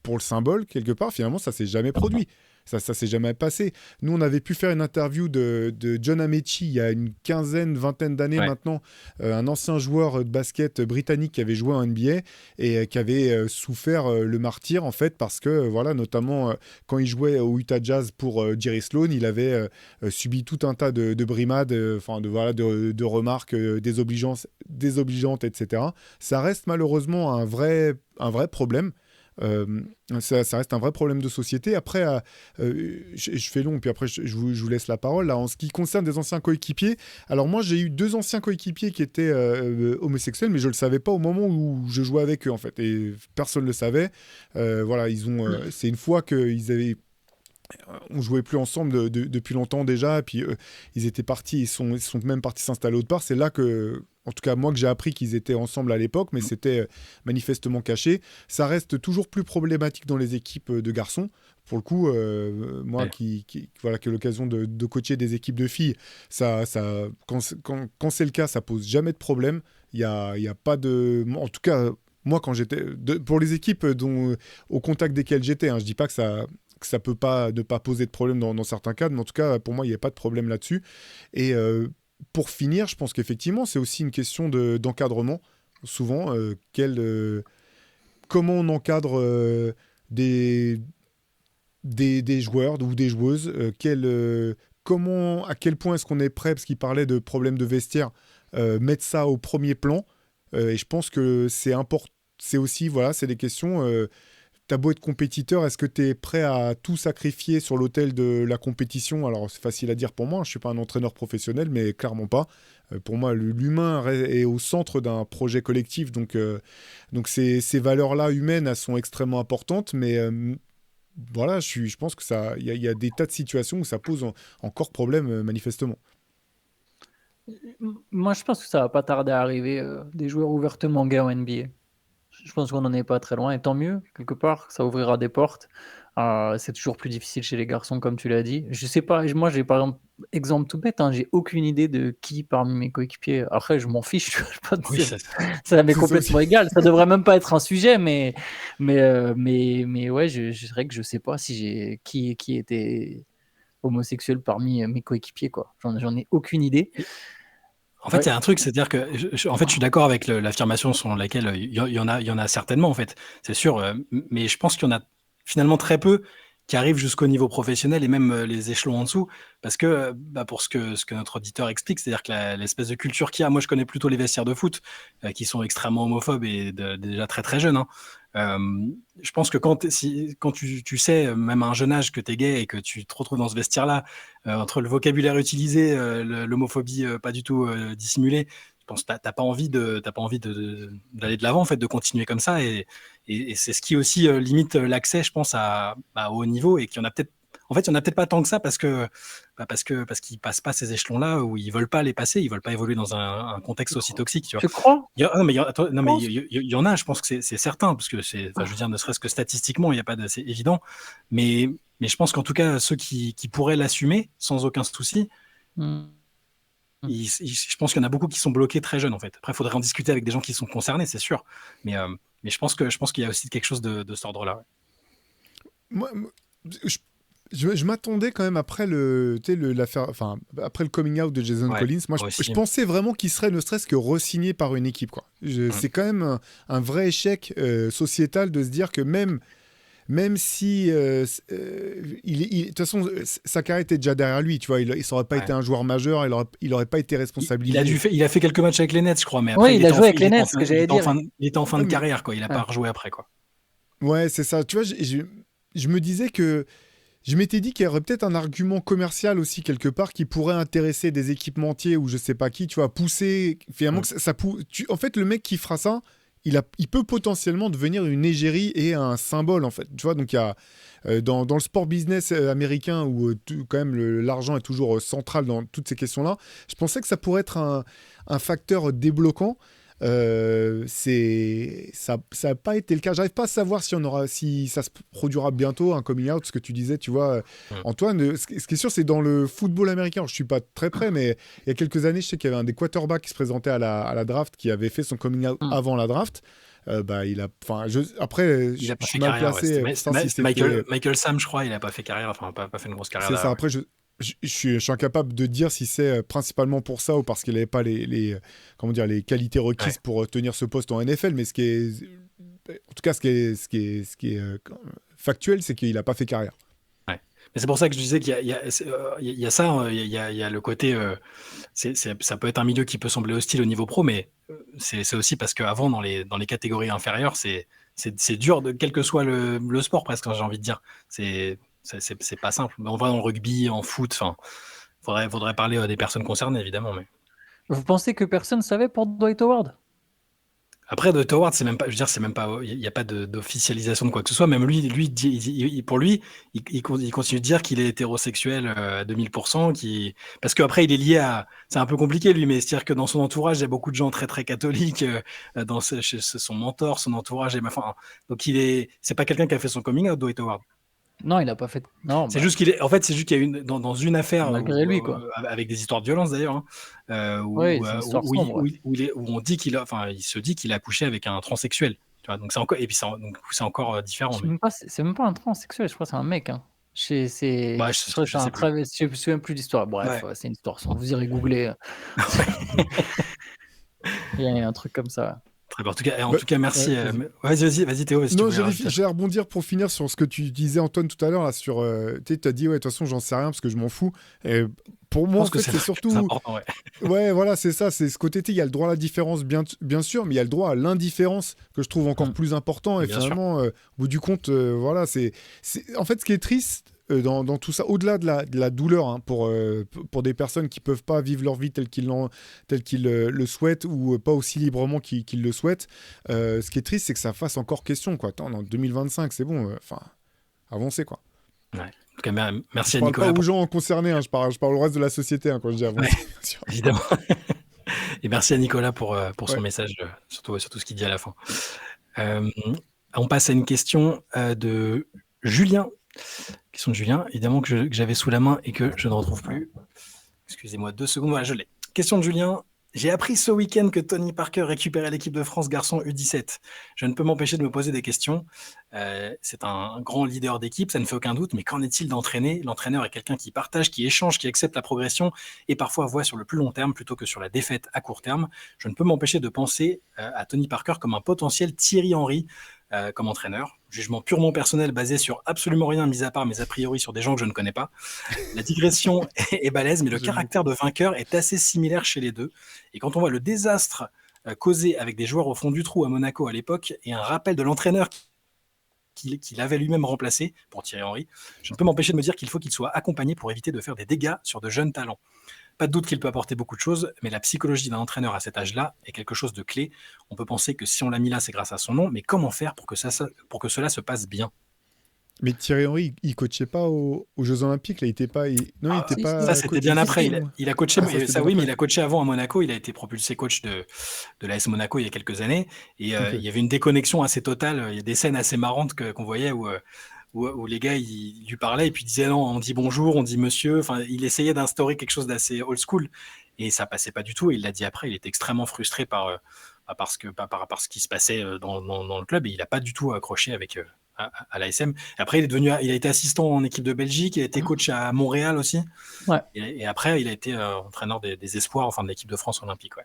pour le symbole quelque part. Finalement, ça s'est jamais produit. Ça s'est jamais passé. Nous, on avait pu faire une interview de John Amaechi il y a une vingtaine d'années maintenant, un ancien joueur de basket britannique qui avait joué en NBA et qui avait souffert le martyre, en fait, parce que, voilà, notamment quand il jouait au Utah Jazz pour Jerry Sloan, il avait subi tout un tas de brimades, de remarques désobligeantes, etc. Ça reste malheureusement un vrai problème. Ça reste un vrai problème de société. Après, je fais long, puis après je vous laisse la parole. Là, en ce qui concerne des anciens coéquipiers, alors moi j'ai eu 2 anciens coéquipiers qui étaient homosexuels, mais je le savais pas au moment où je jouais avec eux en fait, et personne le savait. Voilà, c'est une fois on jouait plus ensemble depuis longtemps déjà, et puis ils étaient partis, ils sont même partis s'installer autre part. C'est là que, en tout cas moi, que j'ai appris qu'ils étaient ensemble à l'époque, mais c'était manifestement caché. Ça reste toujours plus problématique dans les équipes de garçons. Pour le coup, moi qui ai l'occasion de coacher des équipes de filles, quand c'est le cas, ça pose jamais de problème. Il y a pas de... En tout cas, moi, quand pour les équipes au contact desquelles j'étais, je dis pas que ça peut pas ne pas poser de problème dans certains cas, mais en tout cas, pour moi, il n'y a pas de problème là-dessus. Et pour finir, je pense qu'effectivement, c'est aussi une question d'encadrement. Souvent, comment on encadre des joueurs ou des joueuses, à quel point est-ce qu'on est prêt, parce qu'il parlait de problèmes de vestiaire, mettre ça au premier plan. Et je pense que c'est important. C'est aussi, voilà, c'est des questions... t'as beau être compétiteur, est-ce que tu es prêt à tout sacrifier sur l'autel de la compétition? Alors, c'est facile à dire pour moi, je suis pas un entraîneur professionnel, mais clairement pas. Pour moi, l'humain est au centre d'un projet collectif, donc ces valeurs-là humaines, elles sont extrêmement importantes, mais voilà, je pense que il y a des tas de situations où ça pose encore problème, manifestement. Moi, je pense que ça va pas tarder à arriver, des joueurs ouvertement gays en NBA. Je pense qu'on n'en est pas très loin et tant mieux, quelque part, ça ouvrira des portes. C'est toujours plus difficile chez les garçons, comme tu l'as dit. Je sais pas, moi j'ai par exemple tout bête, hein, j'ai aucune idée de qui parmi mes coéquipiers. Après, je m'en fiche, tu vois, Oui, ça m'est C'est ça complètement aussi. égal. Ça devrait même pas être un sujet, mais ouais, je dirais que je sais pas si j'ai qui était homosexuel parmi mes coéquipiers, quoi. J'en ai aucune idée. En fait, il y Ouais. a un truc, c'est-à-dire que en fait, je suis d'accord avec l'affirmation selon laquelle il y en a certainement, en fait, c'est sûr, mais je pense qu'il y en a finalement très peu qui arrivent jusqu'au niveau professionnel et même les échelons en dessous, parce que bah, pour ce que notre auditeur explique, c'est-à-dire que l'espèce de culture qu'il y a, moi je connais plutôt les vestiaires de foot qui sont extrêmement homophobes et déjà très très jeunes. Hein. Euh, je pense que quand tu sais, même à un jeune âge, que tu es gay et que tu te retrouves dans ce vestiaire-là, entre le vocabulaire utilisé, l'homophobie pas du tout dissimulée, je pense que t'as pas envie d'aller de l'avant, en fait, de continuer comme ça. Et c'est ce qui aussi limite l'accès, je pense, au haut niveau et qu'il y en a peut-être. En fait, il y en a peut-être pas tant que ça parce qu'ils passent pas ces échelons-là ou ils veulent pas les passer, ils veulent pas évoluer dans un contexte aussi toxique, tu vois. Tu crois? Non, mais attends, non, Tu mais penses? il y en a, je pense que c'est certain, parce que enfin, je veux dire, ne serait-ce que statistiquement, il y a pas de, c'est évident, mais, mais je pense qu'en tout cas, ceux qui pourraient l'assumer sans aucun souci, Hmm. je pense qu'il y en a beaucoup qui sont bloqués très jeunes, en fait. Après, il faudrait en discuter avec des gens qui sont concernés, c'est sûr, mais je pense qu'il y a aussi quelque chose de cet ordre-là. Ouais. Moi, je, je m'attendais quand même après tu sais, l'affaire, enfin, après le coming out de Jason Ouais, Collins. Moi, moi je aussi. pensais vraiment qu'il serait ne serait-ce que re-signé par une équipe, quoi. Mm. C'est quand même un vrai échec sociétal de se dire que même si de toute façon sa carrière était déjà derrière lui, tu vois, il n'aurait pas été Ouais. un joueur majeur, il aurait pas été responsabilisé. Il a fait quelques matchs avec les Nets, je crois, mais après, Oui, il a joué avec les Nets, ce que j'allais dire. il était en fin Ouais, de carrière, quoi. Il a ouais, pas rejoué après, quoi. ouais, c'est ça. Tu vois, je me disais que je m'étais dit qu'il y aurait peut-être un argument commercial aussi quelque part qui pourrait intéresser des équipementiers ou je sais pas qui, tu vois, pousser finalement Mm. que en fait, le mec qui fera ça, il peut potentiellement devenir une égérie et un symbole en fait. Tu vois, donc il y a dans le sport business américain où quand même l'argent est toujours central dans toutes ces questions-là. Je pensais que ça pourrait être un facteur débloquant. Ça n'a pas été le cas. J'arrive pas à savoir si ça se produira bientôt un coming out, ce que tu disais, tu vois, Mm. Antoine. Ce qui est sûr, c'est dans le football américain. Alors, je suis pas très près, mais il y a quelques années, je sais qu'il y avait un des quarterbacks qui se présentait à la draft, qui avait fait son coming out Hmm. avant la draft. Bah, après, Il a pas je suis fait mal carrière, ouais. placé pour savoir si C'était c'était. Michael Sam, je crois. Il a pas fait carrière, enfin, pas fait une grosse carrière C'est ça. derrière. Ouais. Après, je suis incapable de dire si c'est principalement pour ça ou parce qu'il n'avait pas comment dire, les qualités requises Ouais. pour tenir ce poste en NFL. Mais en tout cas, ce qui est factuel, c'est qu'il n'a pas fait carrière. Ouais. Mais c'est pour ça que je disais il y a ça, hein, il y a le côté, ça peut être un milieu qui peut sembler hostile au niveau pro, mais c'est aussi parce qu'avant, dans les catégories inférieures, c'est dur, quel que soit le sport presque, j'ai envie de dire. C'est pas simple. On va dans le rugby, en foot, enfin, faudrait parler des personnes concernées, évidemment. Mais Vous pensez que personne savait pour Dwight Howard? après, de Howard, c'est même pas, je veux dire, c'est même pas, il n'y a pas d'officialisation de quoi que ce soit. Même lui, pour lui, il continue de dire qu'il est hétérosexuel à 2000%, parce qu'après, il est lié c'est un peu compliqué lui, mais c'est-à-dire que dans son entourage, il y a beaucoup de gens très très catholiques, chez son mentor, son entourage, enfin, donc c'est pas quelqu'un qui a fait son coming out, Dwight Howard. Non, il a pas fait. Non, C'est bah, juste en fait, c'est juste qu'il y a dans une affaire malgré lui, quoi. avec des histoires de violence d'ailleurs, hein, Oui, c'est une histoire sombre. Ouais. où on dit il se dit qu'il a couché avec un transsexuel. Tu vois, donc c'est encore, et puis donc c'est encore différent. Mais C'est même pas un transsexuel, je crois que c'est un mec. Hein. bah, Je crois que c'est je un sais plus. travesti, je me souviens plus de l'histoire. Bref, Ouais. c'est une histoire sombre. Vous irez googler. Il y a un truc comme ça. Très bien. En Bah, tout cas, merci. ouais, vas-y. Vas-y, Théo, si tu Non, voulais rajouter. j'allais rebondir pour finir sur ce que tu disais, Antoine, tout à l'heure, là, sur... tu as dit, ouais, de toute façon, j'en sais rien parce que je m'en fous. Et pour Je moi, en pense que fait, c'est c'est le truc le plus surtout... important, ouais. Ouais, voilà, c'est ça, c'est ce côté, il y a le droit à la différence, bien sûr, mais il y a le droit à l'indifférence que je trouve encore Mm. plus important. Et Bien sûr. finalement, au bout du compte, voilà, En fait, ce qui est triste dans tout ça, au-delà de la douleur, hein, pour des personnes qui peuvent pas vivre leur vie telle qu'ils le souhaitent ou pas aussi librement qu'ils le souhaitent, ce qui est triste, c'est que ça fasse encore question, quoi. Attends, en 2025, c'est bon, enfin, avancez, quoi. Ouais. En tout cas, merci Je à parle pas Nicolas aux pour. gens concernés, hein, je parle au reste de la société hein, quand je dis Ouais, avancer, bien sûr. évidemment. Et merci à Nicolas pour son Ouais. message, surtout ce qu'il dit à la fin. Euh, on passe à une question de Julien. Question de Julien, évidemment que j'avais sous la main et que je ne retrouve plus. Excusez-moi 2 secondes, voilà, je l'ai. Question de Julien. J'ai appris ce week-end que Tony Parker récupérait l'équipe de France garçon U17. Je ne peux m'empêcher de me poser des questions. C'est un grand leader d'équipe, ça ne fait aucun doute, mais qu'en est-il d'entraîner? L'entraîneur est quelqu'un qui partage, qui échange, qui accepte la progression et parfois voit sur le plus long terme plutôt que sur la défaite à court terme. Je ne peux m'empêcher de penser à Tony Parker comme un potentiel Thierry Henry comme entraîneur. Jugement purement personnel basé sur absolument rien, mis à part mes a priori sur des gens que je ne connais pas. La digression est balèze, mais le J'aime caractère de vainqueur est assez similaire chez les deux. Et quand on voit le désastre causé avec des joueurs au fond du trou à Monaco à l'époque et un rappel de l'entraîneur qu'il avait lui-même remplacé pour Thierry Henry, je ne peux m'empêcher de me dire qu'il faut qu'il soit accompagné pour éviter de faire des dégâts sur de jeunes talents. Pas de doute qu'il peut apporter beaucoup de choses, mais la psychologie d'un entraîneur à cet âge-là est quelque chose de clé. On peut penser que si on l'a mis là, c'est grâce à son nom, mais comment faire pour que cela se passe bien? Mais Thierry Henry, il coachait pas aux Jeux Olympiques, là, il était pas... Non, il était Si, si. Ça, pas c'était coach bien après. U17, ou... Il a coaché, Ah, ça, c'était ça bien oui, mais après. il a coaché avant à Monaco. Il a été propulsé coach de l'AS Monaco il y a quelques années. Et Ok. il y avait une déconnexion assez totale. Il y a des scènes assez marrantes qu'on voyait où les gars ils lui parlaient et puis ils disaient non, on dit bonjour, on dit monsieur. Enfin, il essayait d'instaurer quelque chose d'assez old school et ça passait pas du tout. Et il l'a dit après. Il était extrêmement frustré par ce qui se passait dans le club et il a pas du tout accroché avec à l'ASM. Après, il a été assistant en équipe de Belgique, il a été coach à Montréal aussi. Ouais. Et après, il a été entraîneur des espoirs, enfin de l'équipe de France olympique. Ouais.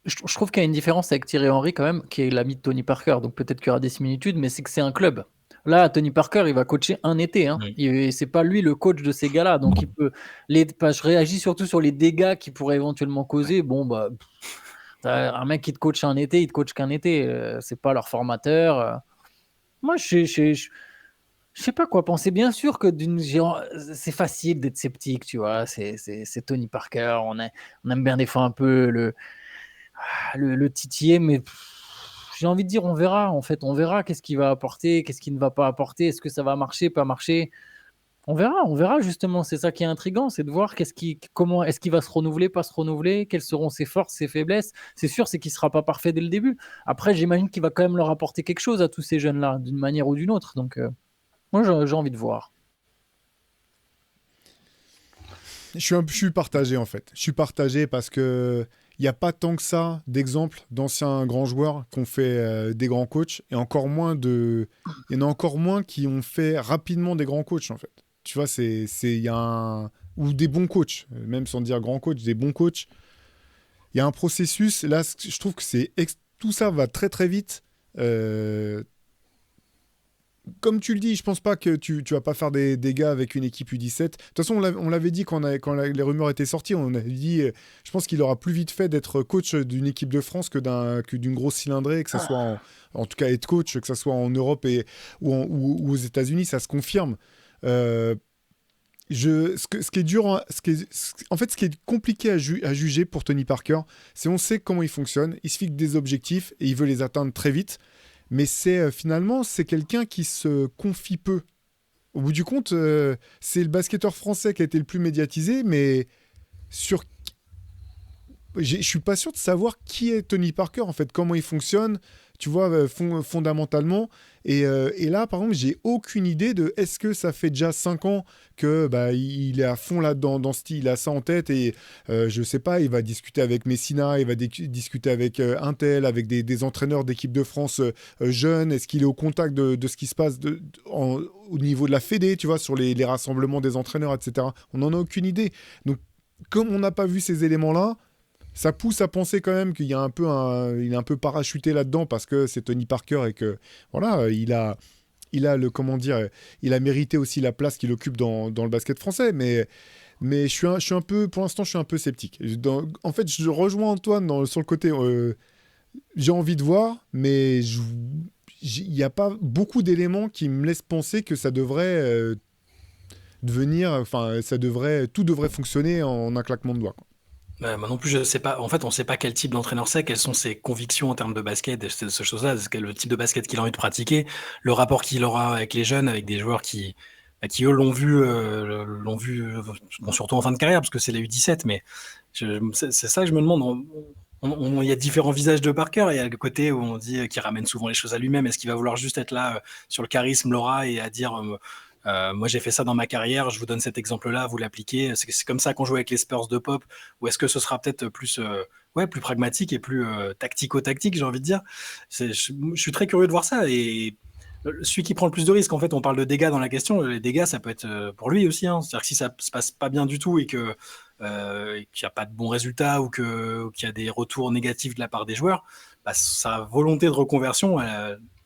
Je trouve qu'il y a une différence avec Thierry Henry quand même, qui est l'ami de Tony Parker, donc peut-être qu'il y aura des similitudes, mais c'est que c'est un club. Là, Tony Parker, il va coacher un été, hein. Et c'est pas lui le coach de ces gars-là, donc il peut. Je réagis surtout sur les dégâts qu'il pourrait éventuellement causer. Bon, bah, un mec qui te coach un été, il te coach qu'un été, c'est pas leur formateur. Moi, je sais pas quoi penser. Bien sûr que c'est facile d'être sceptique, tu vois. C'est Tony Parker. On aime bien des fois un peu le titiller, mais j'ai envie de dire, on verra. En fait, on verra qu'est-ce qu'il va apporter, qu'est-ce qu'il ne va pas apporter. Est-ce que ça va marcher, pas marcher? On verra justement. C'est ça qui est intriguant, c'est de voir comment est-ce qu'il va se renouveler, pas se renouveler, quelles seront ses forces, ses faiblesses. C'est sûr, c'est qu'il sera pas parfait dès le début. Après, j'imagine qu'il va quand même leur apporter quelque chose à tous ces jeunes-là, d'une manière ou d'une autre. Donc, moi, j'ai envie de voir. Je suis partagé, en fait. Je suis partagé parce que il n'y a pas tant que ça d'exemples d'anciens grands joueurs qui ont fait des grands coachs et encore moins il y en a encore moins qui ont fait rapidement des grands coachs, en fait. Tu vois, il y a ou des bons coachs, même sans dire grands coachs, des bons coachs. Il y a un processus. Là, je trouve que tout ça va très très vite. Comme tu le dis, je pense pas que tu vas pas faire des dégâts avec une équipe U17. De toute façon, on l'avait dit quand les rumeurs étaient sorties. On avait dit, je pense qu'il aura plus vite fait d'être coach d'une équipe de France que d'une grosse cylindrée, que ce soit en tout cas être coach, que ce soit en Europe ou aux États-Unis, ça se confirme. Ce qui est dur, en fait, ce qui est compliqué à juger pour Tony Parker, c'est on sait comment il fonctionne. Il se fixe des objectifs et il veut les atteindre très vite. Mais finalement, c'est quelqu'un qui se confie peu. Au bout du compte, c'est le basketteur français qui a été le plus médiatisé, mais je suis pas sûr de savoir qui est Tony Parker, en fait, comment il fonctionne, tu vois, fondamentalement. Et là, par exemple, j'ai aucune idée de est-ce que ça fait déjà 5 ans que il est à fond là-dedans, dans ce style, il a ça en tête et je sais pas, il va discuter avec Messina, il va discuter avec Intel, avec des entraîneurs d'équipe de France jeunes. Est-ce qu'il est au contact de ce qui se passe au niveau de la Fédé, tu vois, sur les rassemblements des entraîneurs, etc. On n'en a aucune idée. Donc, comme on n'a pas vu ces éléments-là, ça pousse à penser quand même qu'il y a il est un peu parachuté là-dedans parce que c'est Tony Parker et que voilà, il a le comment dire, il a mérité aussi la place qu'il occupe dans le basket français, mais je suis un peu, pour l'instant, je suis un peu sceptique. En fait, je rejoins Antoine sur le côté, j'ai envie de voir, mais il n'y a pas beaucoup d'éléments qui me laissent penser que ça devrait enfin, tout devrait fonctionner en un claquement de doigts, quoi. Moi non plus, je sais pas. En fait, on sait pas quel type d'entraîneur c'est, quelles sont ses convictions en termes de basket, ces choses-là, le type de basket qu'il a envie de pratiquer, le rapport qu'il aura avec les jeunes, avec des joueurs qui eux l'ont vu, bon, surtout en fin de carrière, parce que c'est les U17, mais c'est ça que je me demande. Il y a différents visages de Parker. Il y a le côté où on dit qu'il ramène souvent les choses à lui-même. Est-ce qu'il va vouloir juste être là sur le charisme, l'aura, et à dire moi j'ai fait ça dans ma carrière, je vous donne cet exemple-là, vous l'appliquez. C'est comme ça qu'on joue avec les Spurs de Pop. Ou est-ce que ce sera peut-être plus, plus pragmatique et plus tactico-tactique, j'ai envie de dire. Je suis très curieux de voir ça. Et celui qui prend le plus de risques, en fait, on parle de dégâts dans la question. Les dégâts, ça peut être pour lui aussi, hein. C'est-à-dire que si ça se passe pas bien du tout et qu'il n'y a pas de bons résultats ou qu'il y a des retours négatifs de la part des joueurs, bah, sa volonté de reconversion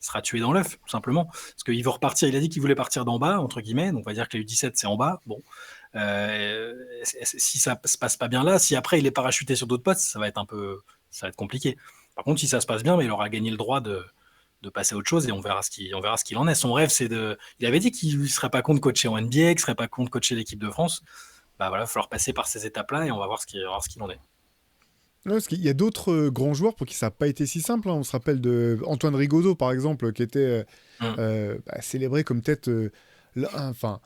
sera tuée dans l'œuf, tout simplement. Parce qu'il veut repartir, il a dit qu'il voulait partir d'en bas, entre guillemets, donc on va dire que les U17 c'est en bas. Bon, si ça se passe pas bien là, si après il est parachuté sur d'autres postes, ça va être compliqué. Par contre, si ça se passe bien, mais il aura gagné le droit de passer à autre chose et on verra ce qu'il en est. Son rêve, il avait dit qu'il ne serait pas contre coacher en NBA, qu'il ne serait pas contre coacher l'équipe de France. Bah voilà, il va falloir passer par ces étapes-là et on va voir ce qu'il en est. Ouais, parce qu'il y a d'autres grands joueurs pour qui ça n'a pas été si simple, hein. On se rappelle de Antoine Rigaudot, par exemple, qui était célébré comme peut-être... enfin,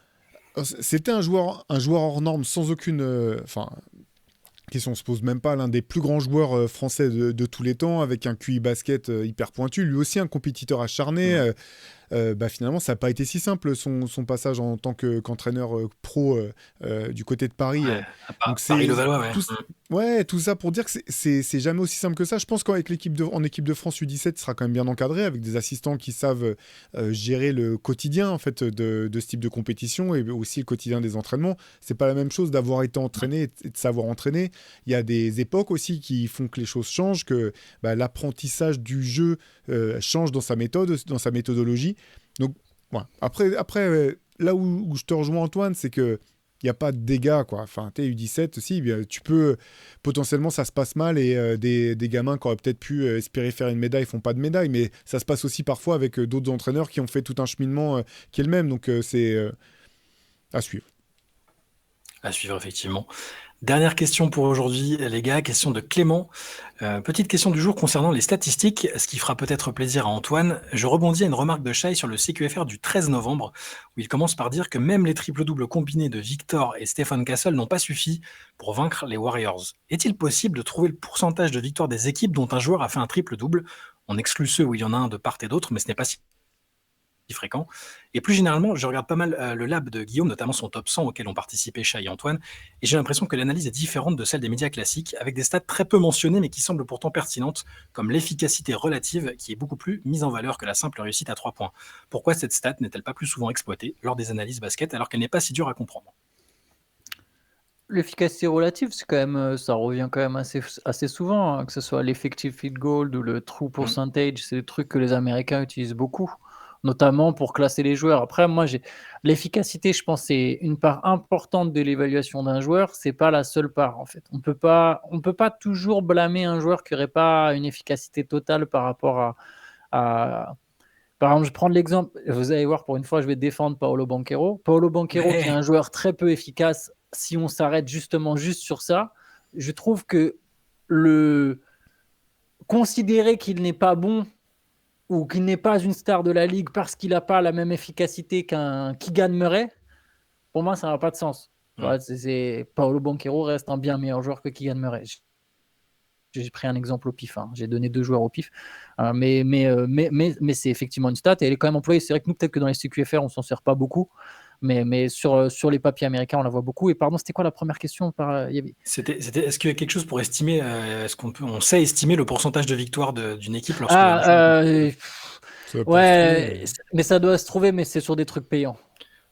c'était un joueur hors norme, sans aucune... question se pose même pas, l'un des plus grands joueurs français de tous les temps, avec un QI basket hyper pointu, lui aussi un compétiteur acharné. Finalement, ça n'a pas été si simple son passage en tant qu'entraîneur pro du côté de Paris. Donc Paris-Levallois, tout ça pour dire que c'est jamais aussi simple que ça. Je pense qu'avec équipe de France U17, il sera quand même bien encadré, avec des assistants qui savent gérer le quotidien en fait de ce type de compétition et aussi le quotidien des entraînements. C'est pas la même chose d'avoir été entraîné et de savoir entraîner. Il y a des époques aussi qui font que les choses changent, que l'apprentissage du jeu change dans sa méthode, dans sa méthodologie. Donc, voilà. Après là où je te rejoins, Antoine, c'est que il n'y a pas de dégâts, quoi. Enfin, t'es U17 aussi, tu peux... Potentiellement, ça se passe mal et des gamins qui auraient peut-être pu espérer faire une médaille font pas de médaille, mais ça se passe aussi parfois avec d'autres entraîneurs qui ont fait tout un cheminement qui est le même. Donc, c'est à suivre. À suivre, effectivement. Dernière question pour aujourd'hui, les gars, question de Clément. Petite question du jour concernant les statistiques, ce qui fera peut-être plaisir à Antoine. Je rebondis à une remarque de Shai sur le CQFR du 13 novembre, où il commence par dire que même les triples-doubles combinés de Victor et Stephen Castle n'ont pas suffi pour vaincre les Warriors. Est-il possible de trouver le pourcentage de victoires des équipes dont un joueur a fait un triple-double? On exclut ceux où il y en a un de part et d'autre, mais ce n'est pas si fréquent. Et plus généralement, je regarde pas mal le lab de Guillaume, notamment son top 100 auquel ont participé Shai et Antoine, et j'ai l'impression que l'analyse est différente de celle des médias classiques, avec des stats très peu mentionnées mais qui semblent pourtant pertinentes, comme l'efficacité relative qui est beaucoup plus mise en valeur que la simple réussite à 3 points. Pourquoi cette stat n'est-elle pas plus souvent exploitée lors des analyses basket alors qu'elle n'est pas si dure à comprendre? L'efficacité relative, c'est quand même, ça revient quand même assez souvent, hein, que ce soit l'effective field goal ou le true percentage, c'est des trucs que les Américains utilisent beaucoup, notamment pour classer les joueurs. Après, moi, l'efficacité, je pense, c'est une part importante de l'évaluation d'un joueur, c'est pas la seule part, en fait. On peut pas toujours blâmer un joueur qui aurait pas une efficacité totale par rapport à... Par exemple, je prends l'exemple, vous allez voir, pour une fois, je vais défendre Paolo Banchero. Paolo Banchero, qui est un joueur très peu efficace, si on s'arrête juste sur ça, je trouve que considérer qu'il n'est pas bon ou qu'il n'est pas une star de la ligue parce qu'il n'a pas la même efficacité qu'un Keegan Murray, pour moi, ça n'a pas de sens. Paolo Banchero reste un bien meilleur joueur que Keegan Murray. J'ai pris un exemple au pif, hein. J'ai donné 2 joueurs au pif, mais c'est effectivement une stat et elle est quand même employée. C'est vrai que nous, peut-être que dans les CQFR, on s'en sert pas beaucoup, mais sur les papiers américains, on la voit beaucoup. Et pardon, c'était quoi la première question? C'était est-ce qu'il y a quelque chose pour estimer, est-ce on sait estimer le pourcentage de victoire d'une équipe lorsque ouais, mais ça doit se trouver, mais c'est sur des trucs payants.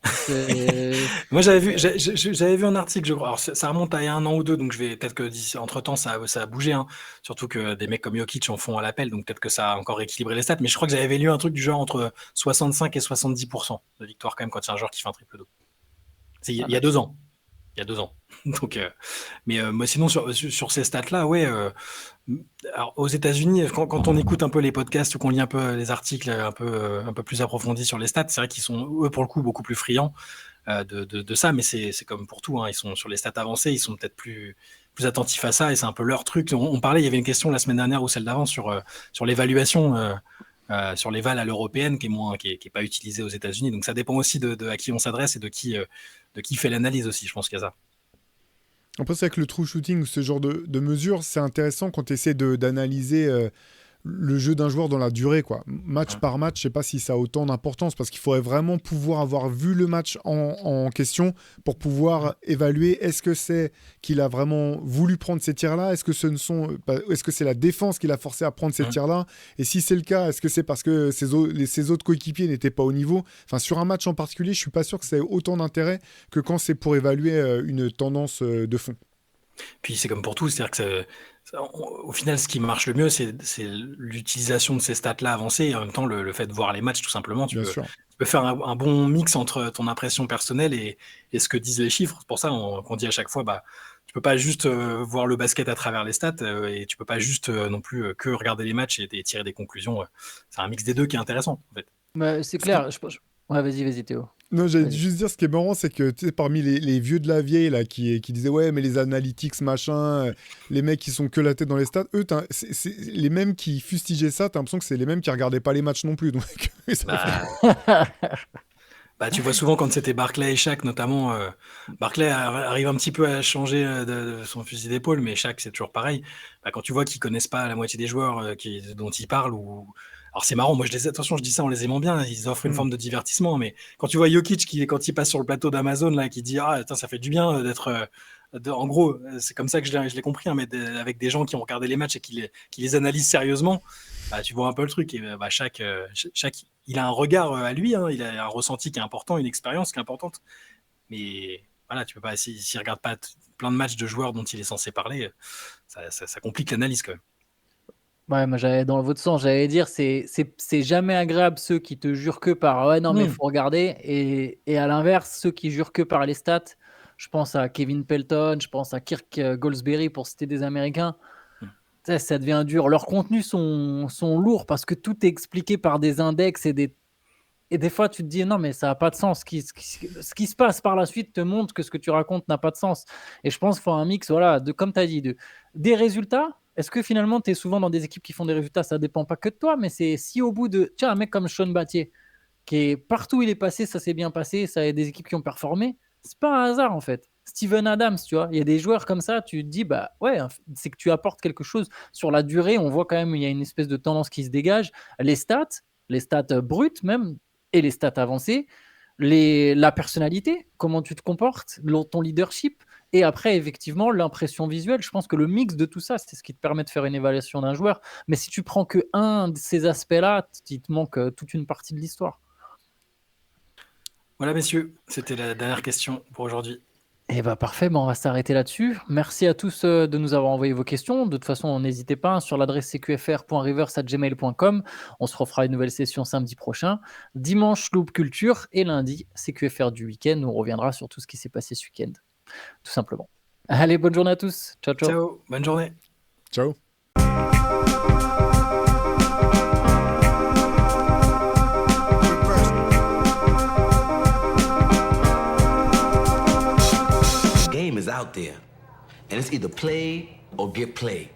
C'est Moi, j'avais vu un article, je crois. Alors, ça remonte à il y a 1 an ou 2, donc peut-être que entre-temps, ça a bougé, hein. Surtout que des mecs comme Jokic en font à l'appel, donc peut-être que ça a encore équilibré les stats. Mais je crois que j'avais lu un truc du genre entre 65 et 70% de victoire quand même quand il y a un joueur qui fait un triple double. C'est il y a 2 ans. Il y a 2 ans. Donc, moi, sinon, sur ces stats-là, ouais. Alors, aux États-Unis, quand on écoute un peu les podcasts ou qu'on lit un peu les articles un peu plus approfondis sur les stats, c'est vrai qu'ils sont, eux, pour le coup, beaucoup plus friands de ça. Mais c'est comme pour tout, hein. Ils sont sur les stats avancées, ils sont peut-être plus attentifs à ça et c'est un peu leur truc. On parlait, il y avait une question la semaine dernière ou celle d'avant sur l'évaluation. Sur l'éval à l'européenne qui est pas utilisée aux États-Unis, donc ça dépend aussi de à qui on s'adresse et de qui fait l'analyse aussi. Je pense qu'il y a ça. Après, c'est vrai que le true shooting ou ce genre de mesures, c'est intéressant quand tu essaies d'analyser le jeu d'un joueur dans la durée, quoi. Match par match, je sais pas si ça a autant d'importance parce qu'il faudrait vraiment pouvoir avoir vu le match en question pour pouvoir évaluer est-ce que c'est qu'il a vraiment voulu prendre ces tirs-là, est-ce que est-ce que c'est la défense qui l'a forcé à prendre ces tirs-là, et si c'est le cas, est-ce que c'est parce que ses autres coéquipiers n'étaient pas au niveau. Enfin, sur un match en particulier, je suis pas sûr que ça ait autant d'intérêt que quand c'est pour évaluer une tendance de fond. Puis c'est comme pour tout, c'est-à-dire que au final, ce qui marche le mieux, c'est l'utilisation de ces stats-là avancées et en même temps le fait de voir les matchs, tout simplement. Tu Bien sûr. peux faire un bon mix entre ton impression personnelle et ce que disent les chiffres. C'est pour ça qu'on dit à chaque fois, tu peux pas juste voir le basket à travers les stats et tu peux pas juste non plus que regarder les matchs et tirer des conclusions. C'est un mix des deux qui est intéressant, en fait. Bah, c'est clair. Ouais, vas-y, Théo. Non, j'allais Vas-y. juste dire, ce qui est marrant, c'est que tu sais, parmi les vieux de la vieille là, qui disaient ouais, mais les analytics, machin, les mecs qui sont que la tête dans les stats, eux, c'est les mêmes qui fustigeaient ça, t'as l'impression que c'est les mêmes qui regardaient pas les matchs non plus. Donc, Tu vois souvent quand c'était Barclay et Shaq, notamment, Barclay arrive un petit peu à changer de son fusil d'épaule, mais Shaq, c'est toujours pareil. Quand tu vois qu'ils connaissent pas la moitié des joueurs dont ils parlent, alors c'est marrant, moi attention, je dis ça en les aimant bien, ils offrent une forme de divertissement, mais quand tu vois Jokic quand il passe sur le plateau d'Amazon, là, qui dit attends, ça fait du bien d'être. En gros, c'est comme ça que je l'ai compris, hein, mais avec des gens qui ont regardé les matchs et qui les analysent sérieusement, tu vois un peu le truc. Et Shaq, il a un regard à lui, hein, il a un ressenti qui est important, une expérience qui est importante. Mais voilà, tu peux pas, s'il regarde pas plein de matchs de joueurs dont il est censé parler, ça complique l'analyse quand même. Ouais, moi j'allais dans votre sens, j'allais dire c'est jamais agréable ceux qui te jurent que par ouais non mais faut regarder et à l'inverse ceux qui jurent que par les stats. Je pense à Kevin Pelton, je pense à Kirk Goldsberry pour citer des Américains. Ça devient dur. Leurs contenus sont lourds parce que tout est expliqué par des index et des fois tu te dis non mais ça n'a pas de sens. Ce qui se passe par la suite te montre que ce que tu racontes n'a pas de sens. Et je pense qu'il faut un mix, voilà, comme tu as dit, des résultats. Est-ce que finalement tu es souvent dans des équipes qui font des résultats? Ça dépend pas que de toi, mais c'est si au bout de... Tiens, un mec comme Sean Battier, qui est partout où il est passé, ça s'est bien passé, ça a des équipes qui ont performé. C'est pas un hasard en fait. Steven Adams, tu vois, il y a des joueurs comme ça, tu te dis, bah ouais, c'est que tu apportes quelque chose. Sur la durée, on voit quand même, il y a une espèce de tendance qui se dégage. Les stats brutes même, et les stats avancées, la personnalité, comment tu te comportes, ton leadership, et après, effectivement, l'impression visuelle. Je pense que le mix de tout ça, c'est ce qui te permet de faire une évaluation d'un joueur. Mais si tu prends que un de ces aspects-là, il te manque toute une partie de l'histoire. Voilà, messieurs, c'était la dernière question pour aujourd'hui. Eh ben parfait, on va s'arrêter là-dessus. Merci à tous de nous avoir envoyé vos questions. De toute façon, n'hésitez pas sur l'adresse cqfr.rivers@gmail.com. On se refera une nouvelle session samedi prochain. Dimanche, Loop Culture et lundi, CQFR du week-end. On reviendra sur tout ce qui s'est passé ce week-end, tout simplement. Allez, bonne journée à tous. Ciao, ciao. Ciao, bonne journée. Ciao. Game is out there, and it's either play or get played.